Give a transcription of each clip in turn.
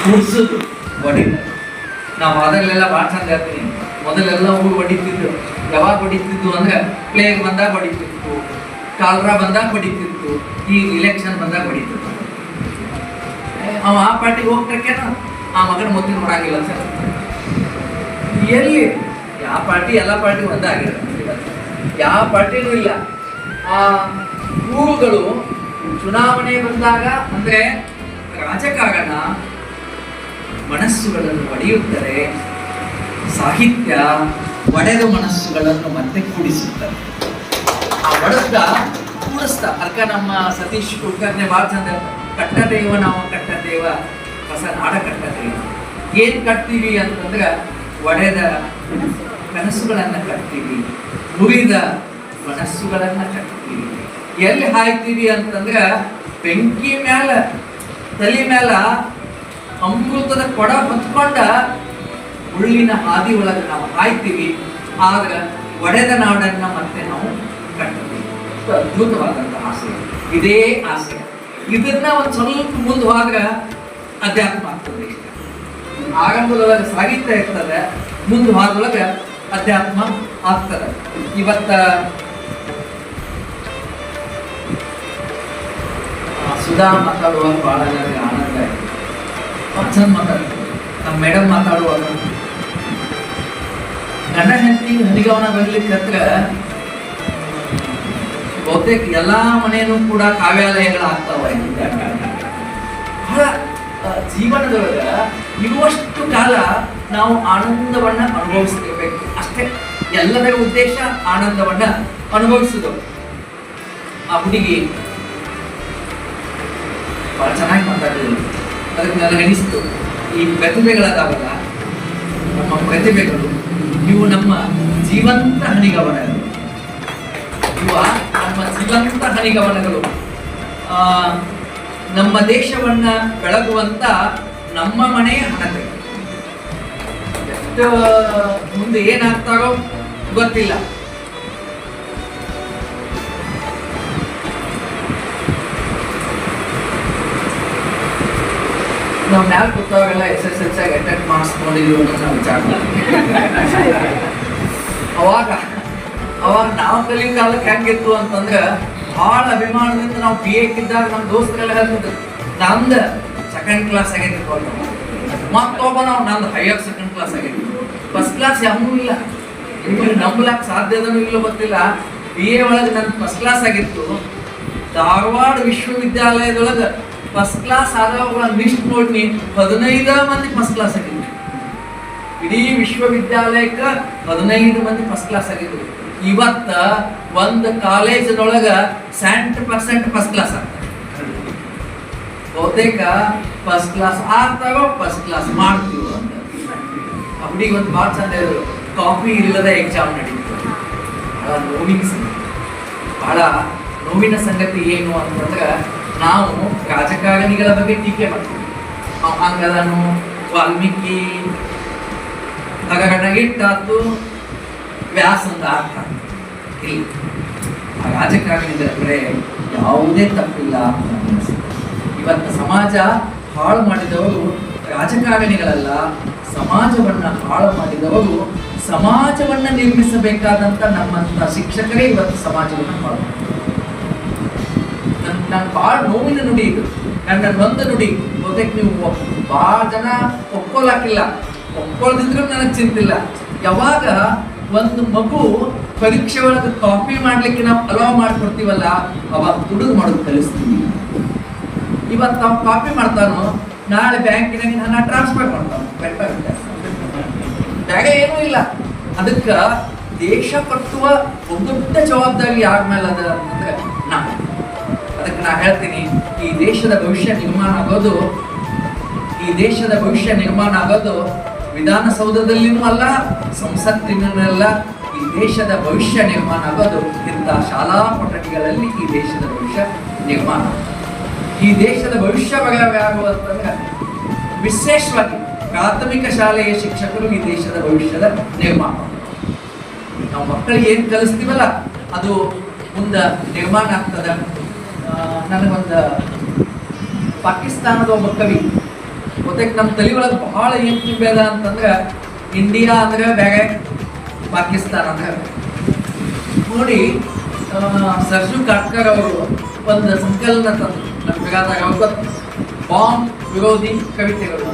ಕೂಡ್ಸೋದು ಹೊಡಿತ. ನಾವು ಅದರಲ್ಲೆಲ್ಲ ಭಾಳ ಚಂದ ಹೇಳ್ತೀನಿ. ಮೊದಲೆಲ್ಲ ಊರು ಹೊಡಿತಿದ್ದು. ಯಾವಾಗ ಹೊಡಿತಿದ್ದು ಅಂದ್ರೆ ಪ್ಲೇಗ್ ಬಂದಾಗ ಹೊಡಿತಿತ್ತು, ಕಾಲ್ರಾ ಬಂದಾಗ ಹೊಡಿತಿತ್ತು, ಈ ಇಲೆಕ್ಷನ್ ಬಂದಾಗ ಹೊಡಿತಿತ್ತು. ಅವ ಆ ಪಾರ್ಟಿಗೆ ಹೋಗ್ತಕ್ಕೇನ ಆ ಮಗನ ಮೊದಲು ನೋಡಂಗಿಲ್ಲ ಸರ್. ಎಲ್ಲಿ ಯಾವ ಪಾರ್ಟಿ ಎಲ್ಲ ಪಾರ್ಟಿ ಒಂದಾಗಿರುತ್ತೆ. ಯಾವ ಪಾರ್ಟಿನೂ ಇಲ್ಲ. ಆ ಊರುಗಳು ಚುನಾವಣೆ ಬಂದಾಗ ಅಂದ್ರೆ ರಾಜಕಾರಣ ಮನಸ್ಸುಗಳನ್ನು ಒಡೆಯುತ್ತಾರೆ, ಸಾಹಿತ್ಯ ಒಡೆದ ಮನಸ್ಸುಗಳನ್ನು ಮತ್ತೆ ಕೂಡಿಸುತ್ತಾರೆ. ಆ ಒಡೆದ ಕೂಡಿಸ್ತಾ ಅದಕ್ಕೆ ನಮ್ಮ ಸತೀಶ್ ಕುಲಕರ್ಣಿ ಭಾಳ ಚಂದ ಕಟ್ಟದೇವ ನಾವು ಕಟ್ಟದೇವ ಹೊಸ ನಾಡ ಕಟ್ಟದೇವ. ಏನು ಕಟ್ತೀವಿ ಅಂತಂದ್ರೆ ಒಡೆದ ಕನಸುಗಳನ್ನು ಕಟ್ತೀವಿ, ಮುರಿದ ಮನಸ್ಸುಗಳನ್ನು ಕಟ್ತೀವಿ. ಎಲ್ಲಿ ಹಾಯ್ತೀವಿ ಅಂತಂದ್ರೆ ಬೆಂಕಿ ಮ್ಯಾಲ ತಲೆ ಮ್ಯಾಲ ಅಮೃತದ ಕೊಡ ಹೊತ್ಕೊಂಡ ಉಳ್ಳಿನ ಹಾದಿ ಒಳಗೆ ನಾವು ಹಾಯ್ತೀವಿ. ಆದ್ರೆ ಒಡೆದ ನಾಡನ್ನ ಮತ್ತೆ ನಾವು ಕಟ್ತೀವಿ. ಅದ್ಭುತವಾದಂಥ ಆಸೆ, ಇದೇ ಆಸೆ. ಇದನ್ನ ಒಂದು ಸ್ವಲ್ಪ ಮುಂದೆ ಹೋದ್ರೆ ಅಧ್ಯಾತ್ಮ ಆಗ್ತದೆ. ಆರಂಭದೊಳಗೆ ಸಾಹಿತ್ಯ ಇರ್ತದೆ, ಮುಂದೆ ಹೋದ್ರೊಳಗೆ ಅಧ್ಯಾತ್ಮ ಆಗ್ತದೆ. ಇವತ್ತ ಸುಧಾ ಮಾತಾಡುವಾಗ ಬಹಳ ನನಗೆ ಆನಂದ ಆಯ್ತು. ಚಂದ ಮಾತಾಡ್ತಾರೆ. ನಮ್ಮ ಮೇಡಮ್ ಮಾತಾಡುವಾಗ ಗಂಡ ಹೆಂಡತಿ ಹನಿಗವನ ಬರ್ಲಿಕ್ಕೆ ಹತ್ರ ಬಹುತೇಕ ಎಲ್ಲಾ ಮನೆಯೂ ಕೂಡ ಕಾವ್ಯಾಲಯಗಳಾಗ್ತಾವ. ಬಹಳ ಜೀವನದೊಳಗ ಇರುವಷ್ಟು ಕಾಲ ನಾವು ಆನಂದವನ್ನ ಅನುಭವಿಸ್ತಿರ್ಬೇಕು ಅಷ್ಟೇ. ಎಲ್ಲದರ ಉದ್ದೇಶ ಆನಂದವನ್ನ ಅನುಭವಿಸುದು. ಆ ಹುಡುಗಿ ಬಹಳ ಚೆನ್ನಾಗಿ ಮಾತಾಡಿದ್ರು. ಅದಕ್ಕೆ ನನಗನಿಸ್ತು, ಈ ಪ್ರತಿಭೆಗಳದಾವಲ್ಲ, ನಮ್ಮ ಪ್ರತಿಭೆಗಳು ಇವು ನಮ್ಮ ಜೀವಂತ ಹನಿಗವನಗಳು. ಇವ ನಮ್ಮ ಜೀವಂತ ಹನಿಗವನಗಳು. ನಮ್ಮ ದೇಶವನ್ನ ಬೆಳಗುವಂತ ನಮ್ಮ ಮನೆಯ ಹಣತೆ. ಎಷ್ಟು ಮುಂದೆ ಏನಾಗ್ತಾರೋ ಗೊತ್ತಿಲ್ಲ. ನಾವು ಮ್ಯಾಲ್ ಕೂತಾಗೆಲ್ಲ SSLC ಅಟೆಂಡ್ ಮಾರ್ಕ್ಸ್ ನೋಡಿದ್ವಿ ಅಂತ ನಾವು ವಿಚಾರ ಅವಾಗ ನಾವು ಕಲಿಯೋ ಕಾಲಕ್ಕೆ ಹೆಂಗಿತ್ತು ಅಂತಂದ್ರೆ ಭಾಳ ಅಭಿಮಾನದಿಂದ ನಾವು BA ಇದ್ದಾಗ ನಮ್ಮ ದೋಸ್ತರೆಲ್ಲ ಹೇಳ್ತಿದ್ರು, ನಂದು ಸೆಕೆಂಡ್ ಕ್ಲಾಸ್ ಆಗೈತಿ, ಮತ್ತೊಬ್ಬ ನಂದು ಹೈಯರ್ ಸೆಕೆಂಡ್ ಕ್ಲಾಸ್ ಆಗೈತಿ, ಫಸ್ಟ್ ಕ್ಲಾಸ್ ಯಾವೂ ಇಲ್ಲ. ನಿಮಗೆ ನಂಬಲಾಕ್ ಸಾಧ್ಯದನೂ ಇಲ್ಲ ಗೊತ್ತಿಲ್ಲ. BA ಒಳಗೆ ನನ್ನ ಫಸ್ಟ್ ಕ್ಲಾಸ್ ಆಗಿತ್ತು. ಧಾರವಾಡ ವಿಶ್ವವಿದ್ಯಾಲಯದೊಳಗೆ ಫಸ್ಟ್ ಕ್ಲಾಸ್ ಆದವಾಗ ಲಿಸ್ಟ್ ನೋಡಿ 15 ಮಂದಿ ಫಸ್ಟ್ ಕ್ಲಾಸ್ ಆಗಿದ್ರು. ಇಡೀ ವಿಶ್ವವಿದ್ಯಾಲಯಕ್ಕೆ 15 ಮಂದಿ ಫಸ್ಟ್ ಕ್ಲಾಸ್ ಆಗಿದ್ರು. ಇವತ್ತ ಒಂದು ಕಾಲೇಜಿನೊಳಗ 70% ಫಸ್ಟ್ ಕ್ಲಾಸ್ ಆಗ್ತಾರೆ. ಬಹುತೇಕ ಫಸ್ಟ್ ಕ್ಲಾಸ್ ಆಗ್ತಾರೋ ಫಸ್ಟ್ ಕ್ಲಾಸ್ ಮಾಡ್ತೀವಿ ಅಂತ. ಹುಡುಗಿ ಒಂದು ಭಾಳ ಚಂದ ಹೇಳಿದ್ರು, ಕಾಪಿ ಇಲ್ಲದ ಎಕ್ಸಾಮ್ ನಡೀತು. ಬಹಳ ನೋವಿನ ಸಂಗತಿ ಏನು ಅಂತಂದ್ರೆ ನಾವು ರಾಜಕಾರಣಿಗಳ ಬಗ್ಗೆ ಟೀಕೆ ಮಾಡ್ತೀವಿ. ಹಂಗದನು ವಾಲ್ಮೀಕಿ ಹಗರಣಗಿಟ್ಟಾತು ವ್ಯಾಸಂದ ಅರ್ಥ ಇಲ್ಲ. ಆ ರಾಜಕಾರಣಿಗಳ ಕಡೆ ಯಾವುದೇ ತಪ್ಪಿಲ್ಲ. ಇವತ್ತು ಸಮಾಜ ಹಾಳು ಮಾಡಿದವರು ರಾಜಕಾರಣಿಗಳಲ್ಲ, ಸಮಾಜವನ್ನ ಹಾಳು ಮಾಡಿದವರು ಸಮಾಜವನ್ನ ನಿರ್ಮಿಸಬೇಕಾದಂತ ನಮ್ಮಂತ ಶಿಕ್ಷಕರೇ ಇವತ್ತು ಸಮಾಜವನ್ನು ಹಾಳು ಮಾಡ್ತಾರೆ. ನಾನು ಭಾಳ ನೋವಿನ ನುಡಿ ಇದು, ನನ್ನ ನೊಂದ ನುಡಿ. ಬಹುತೇಕ ನೀವು ಭಾಳ ಜನ ಒಪ್ಕೊಳ್ಳಾಕಿಲ್ಲ, ಒಪ್ಕೊಳ್ದಿದ್ರು ನನಗೆ ಚಿಂತಿಲ್ಲ. ಯಾವಾಗ ಒಂದು ಮಗು ಪರೀಕ್ಷೆ ಒಳಗೆ ಕಾಪಿ ಮಾಡ್ಲಿಕ್ಕೆ ನಾವು ಅಲೋ ಮಾಡ್ಕೊಡ್ತೀವಲ್ಲ, ಅವಾಗ ದುಡುಗು ಮಾಡೋದು ಕಲಿಸ್ತೀವಿ. ಇವತ್ತು ನಾವು ಕಾಪಿ ಮಾಡ್ತಾನೋ, ನಾಳೆ ಬ್ಯಾಂಕಿನಾಗ ಹಣ ಟ್ರಾನ್ಸ್ಫರ್ ಮಾಡ್ತಾನೋ, ಬ್ಯಾಗ ಏನೂ ಇಲ್ಲ. ಅದಕ್ಕೆ ದೇಶ ಕಟ್ಟುವ ಒಂದು ದೊಡ್ಡ ಜವಾಬ್ದಾರಿ ಯಾರ ಮೇಲೆ ಅದ ಅಂದ್ರೆ ನಾವು. ಅದಕ್ಕೆ ನಾ ಹೇಳ್ತೀನಿ, ಈ ದೇಶದ ಭವಿಷ್ಯ ನಿರ್ಮಾಣ ಆಗೋದು ವಿಧಾನಸೌಧದಲ್ಲಿನೂ ಅಲ್ಲ, ಸಂಸತ್ತಿನಲ್ಲ. ಈ ದೇಶದ ಭವಿಷ್ಯ ನಿರ್ಮಾಣ ಆಗೋದು ಇಂಥ ಶಾಲಾ ಕೊಠಡಿಗಳಲ್ಲಿ. ಈ ದೇಶದ ಭವಿಷ್ಯ ನಿರ್ಮಾಣ, ಈ ದೇಶದ ಭವಿಷ್ಯ ಬಗೆಯಾಗುವಂತಂದ್ರೆ ವಿಶೇಷವಾಗಿ ಪ್ರಾಥಮಿಕ ಶಾಲೆಯ ಶಿಕ್ಷಕರು ಈ ದೇಶದ ಭವಿಷ್ಯದ ನಿರ್ಮಾಣ. ನಾವು ಮಕ್ಕಳಿಗೆ ಏನು ಕಲಿಸ್ತೀವಲ್ಲ ಅದು ಮುಂದೆ ನಿರ್ಮಾಣ ಆಗ್ತದೆ. ನನಗೊಂದು ಪಾಕಿಸ್ತಾನದ ಒಬ್ಬ ಕವಿ ಗೊತ್ತಕ್ಕೆ ನಮ್ಮ ತಲೆ ಒಳಗೆ ಬಹಳ ಏನು ತುಂಬೇದ ಅಂತಂದ್ರೆ, ಇಂಡಿಯಾ ಅಂದ್ರೆ ಬೇರೆ, ಪಾಕಿಸ್ತಾನ ಅಂದ್ರೆ ನೋಡಿ. ಸರ್ಜು ಕಾಟ್ಕರ್ ಅವರು ಒಂದು ಸಂಕಲನ ತಂದು ನಮ್ಮ ಬೇಕಾದಾಗ ಬಾಂಬ್ ವಿರೋಧಿ ಕವಿತೆಗಳು.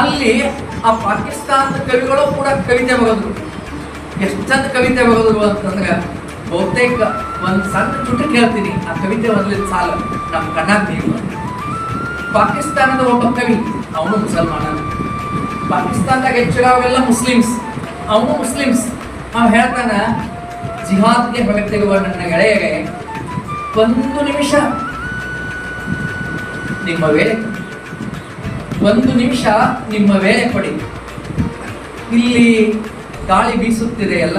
ಅಲ್ಲಿ ಆ ಪಾಕಿಸ್ತಾನದ ಕವಿಗಳು ಕೂಡ ಕವಿತೆ ಬರೋದ್ರು. ಎಷ್ಟು ಚಂದ ಕವಿತೆ ಬರೋದ್ರು ಅಂತಂದ್ರೆ, ಬಹುತೇಕ ಒಂದು ಸಣ್ಣ ಚುಟುಕು ಹೇಳ್ತೀನಿ. ಆ ಕವಿತೆ ಮೊದಲಿನ ಸಾಲ ನಮ್ಮ ಕಣ್ಣಾಗ ನೀರು. ಪಾಕಿಸ್ತಾನದ ಒಬ್ಬ ಕವಿ, ಅವನು ಮುಸಲ್ಮಾನ. ಪಾಕಿಸ್ತಾನದಾಗ ಹೆಚ್ಚಿರೋವೆಲ್ಲ ಮುಸ್ಲಿಮ್ಸ್, ಅವನು ಮುಸ್ಲಿಮ್ಸ್. ನಾವು ಹೇಳ್ತಾನ, ಜಿಹಾದ್ಗೆ ಹೊರಟಿರುವ ನನ್ನ ಗೆಳೆಯಗೆ 1 ನಿಮಿಷ ನಿಮ್ಮ ವೇಳೆ, 1 ನಿಮಿಷ ನಿಮ್ಮ ವೇಳೆ ಕೊಡಿ. ಇಲ್ಲಿ ಗಾಳಿ ಬೀಸುತ್ತಿದೆಯಲ್ಲ,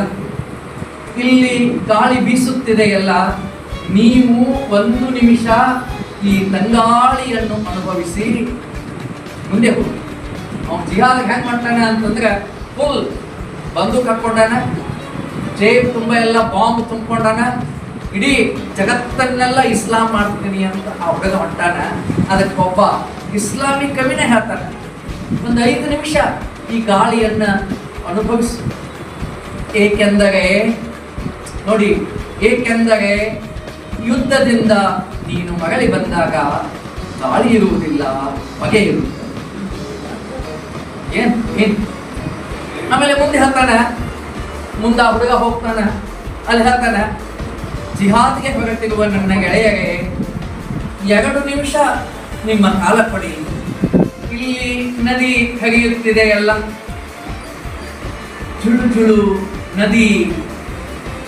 ನೀವು 1 ನಿಮಿಷ ಈ ತಂಗಾಳಿಯನ್ನು ಅನುಭವಿಸಿ ಮುಂದೆ ಹೋಗಿ. ಅವ್ನು ಜಿಹಾದ್ ಹೆಂಗ್ ಮಾಡ್ತಾನೆ ಅಂತಂದ್ರೆ, ಫುಲ್ ಬಂದೂಕ್ ಹಾಕೊಂಡಾನ, ಜೇಬ್ ತುಂಬ ಎಲ್ಲ ಬಾಂಬ್ ತುಂಬಿಕೊಂಡಾನ, ಇಡೀ ಜಗತ್ತನ್ನೆಲ್ಲ ಇಸ್ಲಾಂ ಮಾಡ್ತೀನಿ ಅಂತ ಹುಡುಗ ಹೊಂಟಾನ. ಅದಕ್ಕೆ ಒಬ್ಬ ಇಸ್ಲಾಮಿಕ್ ಕವಿನೇ ಹೇಳ್ತಾನೆ, 5 ನಿಮಿಷ ಈ ಗಾಳಿಯನ್ನ ಅನುಭವಿಸು. ಏಕೆಂದರೆ ಯುದ್ಧದಿಂದ ನೀನು ಮರಳಿ ಬಂದಾಗ ಗಾಳಿ ಇರುವುದಿಲ್ಲ, ಹೊಗೆ ಇರುತ್ತದೆ. ಏನ್ ಆಮೇಲೆ ಮುಂದೆ ಹೇಳ್ತಾನೆ, ಮುಂದೆ ಹುಡುಗ ಹೋಗ್ತಾನ, ಅಲ್ಲಿ ಹೇಳ್ತಾನೆ, ಜಿಹಾದ್ಗೆ ಹೊರಟಿರುವ ನನ್ನ ಗೆಳೆಯಗೆ 2 ನಿಮಿಷ ನಿಮ್ಮ ಕಾಲ ಕೊಡಿ. ಇಲ್ಲಿ ನದಿ ಹರಿಯುತ್ತಿದೆ ಎಲ್ಲ, ಜುಳು ಜುಳು ನದಿ,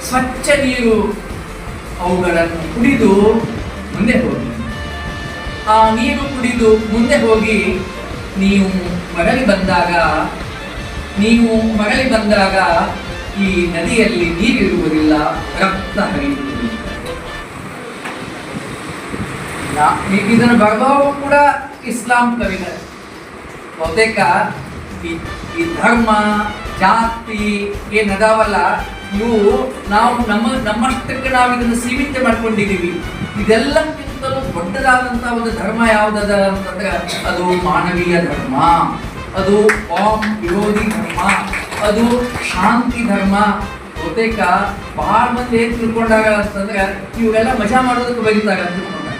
ಸ್ವಚ್ಛ ನೀರು. ಅವುಗಳನ್ನು ಕುಡಿದು ಮುಂದೆ ಹೋಗಿ, ಆ ನೀರು ಕುಡಿದು ಮುಂದೆ ಹೋಗಿ, ನೀವು ಮರಳಿ ಬಂದಾಗ ಈ ನದಿಯಲ್ಲಿ ನೀರಿರುವುದಿಲ್ಲ, ರಕ್ತ ಹರಿಯುವುದಿಲ್ಲ. ಇದನ್ನು ಬರದವರು ಕೂಡ ಇಸ್ಲಾಂ ಕವಿಗಳು. ಬಹುತೇಕ ಈ ಧರ್ಮ ಜಾತಿ ಏನದಾವಲ್ಲ, ಇವು ನಾವು ನಮ್ಮಷ್ಟಕ್ಕೆ ನಾವು ಇದನ್ನು ಸೀಮಿತ ಮಾಡ್ಕೊಂಡಿದ್ದೀವಿ. ಇದೆಲ್ಲಕ್ಕಿಂತಲೂ ದೊಡ್ಡದಾದಂತಹ ಒಂದು ಧರ್ಮ ಯಾವುದದ ಅಂತಂದ್ರೆ ಅದು ಮಾನವೀಯ ಧರ್ಮ, ಅದು ಬಾಂಬ್ ವಿರೋಧಿ ಧರ್ಮ, ಅದು ಶಾಂತಿ ಧರ್ಮ. ಬಹುತೇಕ ಬಹಳ ಮಂದಿ ಏನ್ ತಿಳ್ಕೊಂಡಾಗ ಅಂತಂದ್ರೆ, ಇವೆಲ್ಲ ಮಜಾ ಮಾಡೋದಕ್ಕೆ ಬರೀತಾರೆ ಅಂತ ತಿಳ್ಕೊಂಡಾಗ,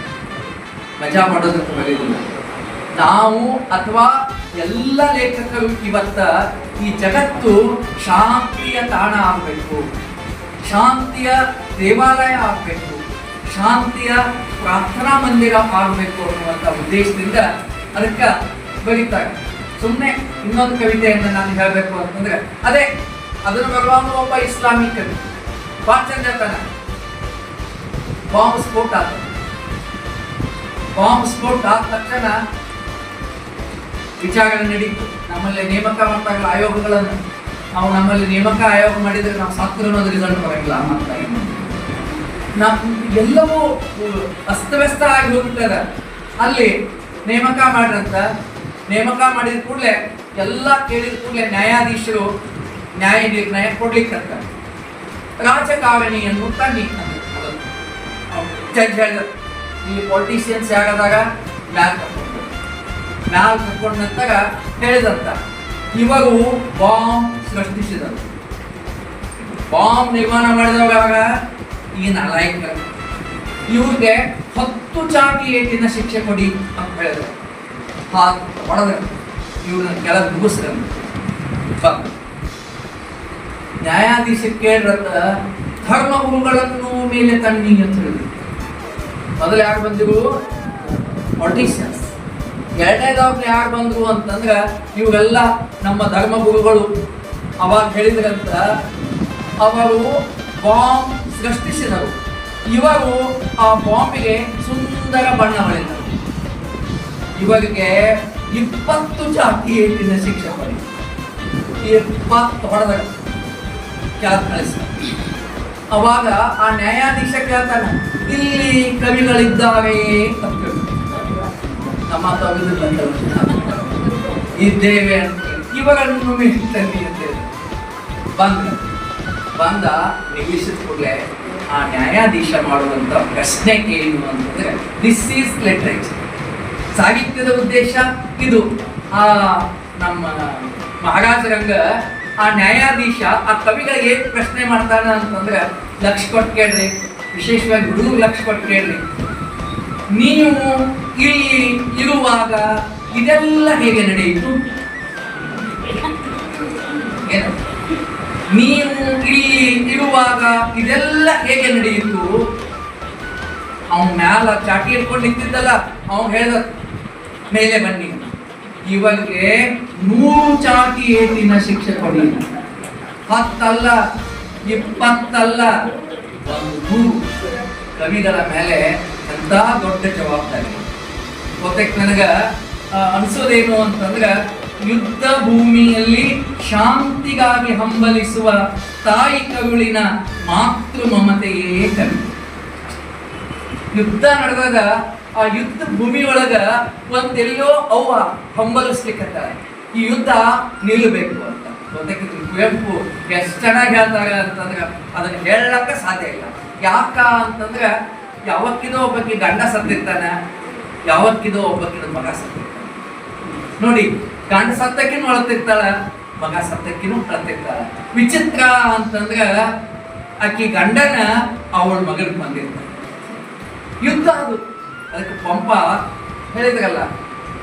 ಮಜಾ ಮಾಡೋದಕ್ಕೆ ಬರೀದಿಲ್ಲ. ನಾವು ಅಥವಾ ಎಲ್ಲ ಲೇಖಕರು ಇವತ್ತ ಈ ಜಗತ್ತು ಶಾಂತಿಯ ತಾಣ ಆಗಬೇಕು, ಶಾಂತಿಯ ದೇವಾಲಯ ಆಗಬೇಕು, ಶಾಂತಿಯ ಪ್ರಾರ್ಥನಾ ಮಂದಿರ ಆಗಬೇಕು ಅನ್ನುವಂಥ ಉದ್ದೇಶದಿಂದ ಅದಕ್ಕೆ ಬರೀತಾರೆ. ಸುಮ್ಮನೆ ಇನ್ನೊಂದು ಕವಿತೆಯನ್ನು ನಾನು ಹೇಳಬೇಕು ಅಂತಂದ್ರೆ, ಅದನ್ನು ಬರುವಾಗ ಒಬ್ಬ ಇಸ್ಲಾಮಿಕ್ ಕವಿ ವಾಚನ ಬಾಂಬ್ ಸ್ಫೋಟ ಆದ ತಕ್ಷಣ ವಿಚಾರ ನಡೀತು. ನಮ್ಮಲ್ಲಿ ನೇಮಕ ಮಾಡ್ತಾಗ ಆಯೋಗಗಳನ್ನು, ನಾವು ನಮ್ಮಲ್ಲಿ ನೇಮಕ ಆಯೋಗ ಮಾಡಿದ್ರೆ ನಾವು ಸತ್ರು ಅನ್ನೋದು ರಿಸಲ್ಟ್ ಬರೋಂಗಿಲ್ಲ. ಎಲ್ಲವೂ ಅಸ್ತವ್ಯಸ್ತ ಆಗಿ ಹೋಗ್ಬಿಟ್ಟದ. ಅಲ್ಲಿ ನೇಮಕ ಮಾಡಿದ ಕೂಡಲೇ ಎಲ್ಲ ಕೇಳಿದ ಕೂಡಲೇ ನ್ಯಾಯಾಧೀಶರು ನ್ಯಾಯ ನಿರ್ಣಯ ಕೊಡ್ಲಿಕ್ಕೆ ರಾಜಕಾರಣಿಯನ್ನು ತನ್ನಿ ಜಡ್ಜ್ ಹೇಳಿದ, ಈ ಪೊಲಿಟಿಷಿಯನ್ಸ್ ಯಾರಾದಾಗ ಮ್ಯಾಲ್ ಕರ್ಕೊಂಡಂತಾಗ ಹೇಳಿದಂತ, ಇವರು ಬಾಂಬ್ ಸೃಷ್ಟಿಸಿದರು, ಬಾಂಬ್ ನಿರ್ಮಾಣ ಮಾಡಿದವಾಗ ಈ ನಾಲಾಯಕ ಇವ್ರಿಗೆ 10 ಚಾಟಿ ಏಟಿನ ಶಿಕ್ಷೆ ಕೊಡಿ ಅಂತ ಹೇಳಿದ್ರು. ಹೊಡೆದ ಇವ್ರನ್ನ ಕೆಳಗೆ ಮುಗಿಸ್ತಾರೆ. ನ್ಯಾಯಾಧೀಶ ಕೇಳ್ರತ್ತ ಧರ್ಮಗುರುಗಳನ್ನು ಮೇಲೆ ತನ್ನಿ ಅಂತ ಹೇಳಿದ್ರು. ಮೊದಲು ಯಾರು ಬಂದಿರು? ಪೊಲಿಟಿಷಿಯನ್ಸ್. ಎರಡನೇದವ್ರು ಯಾರು ಬಂದ್ರು ಅಂತಂದ್ರೆ ಇವೆಲ್ಲ ನಮ್ಮ ಧರ್ಮಗುರುಗಳು. ಅವಾಗ ಹೇಳಿದ್ರಂತ ಅವರು ಬಾಂಬ್ ಸೃಷ್ಟಿಸಿದರು. ಇವರು ಆ ಬಾಂಬಿಗೆ ಸುಂದರ ಬಣ್ಣ ಹೊಳೆದರು. ಇವರಿಗೆ 20 ಜಾತಿ ಏಟಿನ ಶಿಕ್ಷೆ ಪಡಿ 20 ಹೊಡೆದ ಕಳಿಸ. ಅವಾಗ ಆ ನ್ಯಾಯಾಧೀಶ ಕೇಳ್ತಾನೆ, ಇಲ್ಲಿ ಕವಿಗಳಿದ್ದಾರೆ ಅಂತ. ನಮ್ಮ ಇದ್ದೇವೆ ಅಂತ ಇವರನ್ನು ಮಿಲ್ತಲ್ಲಿ ಅಂತ ಬಂದ ನಿಲ್ಲಿಸಿದ ಕೂಡಲೇ ಆ ನ್ಯಾಯಾಧೀಶ ಮಾಡುವಂತ ಪ್ರಶ್ನೆ ಏನು ಅಂತಂದ್ರೆ, ದಿಸ್ ಈಸ್ ಲಿಟರೇಚರ್. ಸಾಹಿತ್ಯದ ಉದ್ದೇಶ ಇದು. ಆ ನಮ್ಮ ಮಹಾರಾಜರಂಗ ಆ ನ್ಯಾಯಾಧೀಶ ಆ ಕವಿಗಳಿಗೆ ಏನ್ ಪ್ರಶ್ನೆ ಮಾಡ್ತಾನ ಅಂತಂದ್ರೆ, ಲಕ್ಷ ಕೊಟ್ಟು ಕೇಳ್ರಿ, ವಿಶೇಷವಾಗಿ ಹುಡುಗರು ಲಕ್ಷ ಕೊಟ್ಟು ಕೇಳ್ರಿ, ನೀವು ಇಲ್ಲಿ ಇರುವಾಗ ಇದೆಲ್ಲ ಹೇಗೆ ನಡೆಯಿತು? ನೀವು ಇಲ್ಲಿ ಇರುವಾಗ ಇದೆಲ್ಲ ಹೇಗೆ ನಡೆಯಿತು? ಅವನ ಮ್ಯಾಲ ಚಾಟಿ ಇಟ್ಕೊಂಡು ನಿಂತಿದ್ದಲ್ಲ, ಅವನು ಹೇಳ್ದ ಮೇಲೆ ಬನ್ನಿ, ಇವಾಗ 100 ಚಾಟಿ ಏಟಿನ ಶಿಕ್ಷೆ ಕೊಡಿ. 10 ಅಲ್ಲ, 20 ಅಲ್ಲ, 100 ಕವಿಗಳ ಮೇಲೆ ಎಂತ ದೊಡ್ಡ ಜವಾಬ್ದಾರಿ. ಗೊತ್ತಕ್ಕೆ ನನಗ ಅನ್ಸೋದೇನು ಅಂತಂದ್ರೆ, ಯುದ್ಧ ಭೂಮಿಯಲ್ಲಿ ಶಾಂತಿಗಾಗಿ ಹಂಬಲಿಸುವ ತಾಯಿ ಕರುಳಿನ ಮಾತೃ ಮಮತೆಯೇ ಕವಿ. ಯುದ್ಧ ನಡೆದಾಗ ಆ ಯುದ್ಧ ಭೂಮಿ ಒಳಗ ಒಂದೆಲ್ಲೋ ಅವ್ವ ಹಂಬಲಿಸ್ಲಿಕ್ಕತ್ತ, ಈ ಯುದ್ಧ ನಿಲ್ಲಬೇಕು ಅಂತ. ಗೊತ್ತಕ್ಕೆ ಕುವೆಂಪು ಎಷ್ಟು ಚೆನ್ನಾಗಿ ಹೇಳ್ತಾರೆ ಅಂತಂದ್ರೆ ಅದನ್ನ ಹೇಳಕ್ಕ ಸಾಧ್ಯ ಇಲ್ಲ. ಯಾಕ ಅಂತಂದ್ರೆ, ಯಾವಕ್ಕಿದೋ ಒಬ್ಬಕ್ಕೆ ಗಂಡ ಸತ್ತಿರ್ತಾನೆ, ಯಾವಕ್ಕಿದೋ ಒಬ್ಬಕ್ಕಿದ ಮಗ ಸತ್ತಿರ್ತಾನೆ. ನೋಡಿ, ಗಂಡ ಸತ್ತಕ್ಕಿನೂ ಅಳತಿರ್ತಾಳ, ಮಗ ಸತ್ತಕ್ಕಿನೂ ಅಳತಿರ್ತಾಳ. ವಿಚಿತ್ರ ಅಂತಂದ್ರೆ ಆಕಿ ಗಂಡನ ಅವಳ ಮಗನ ಬಂದಿರ್ತಾನೆ. ಯುದ್ಧ ಅದು. ಅದಕ್ಕೆ ಪಂಪ ಹೇಳಿದ್ರಲ್ಲ,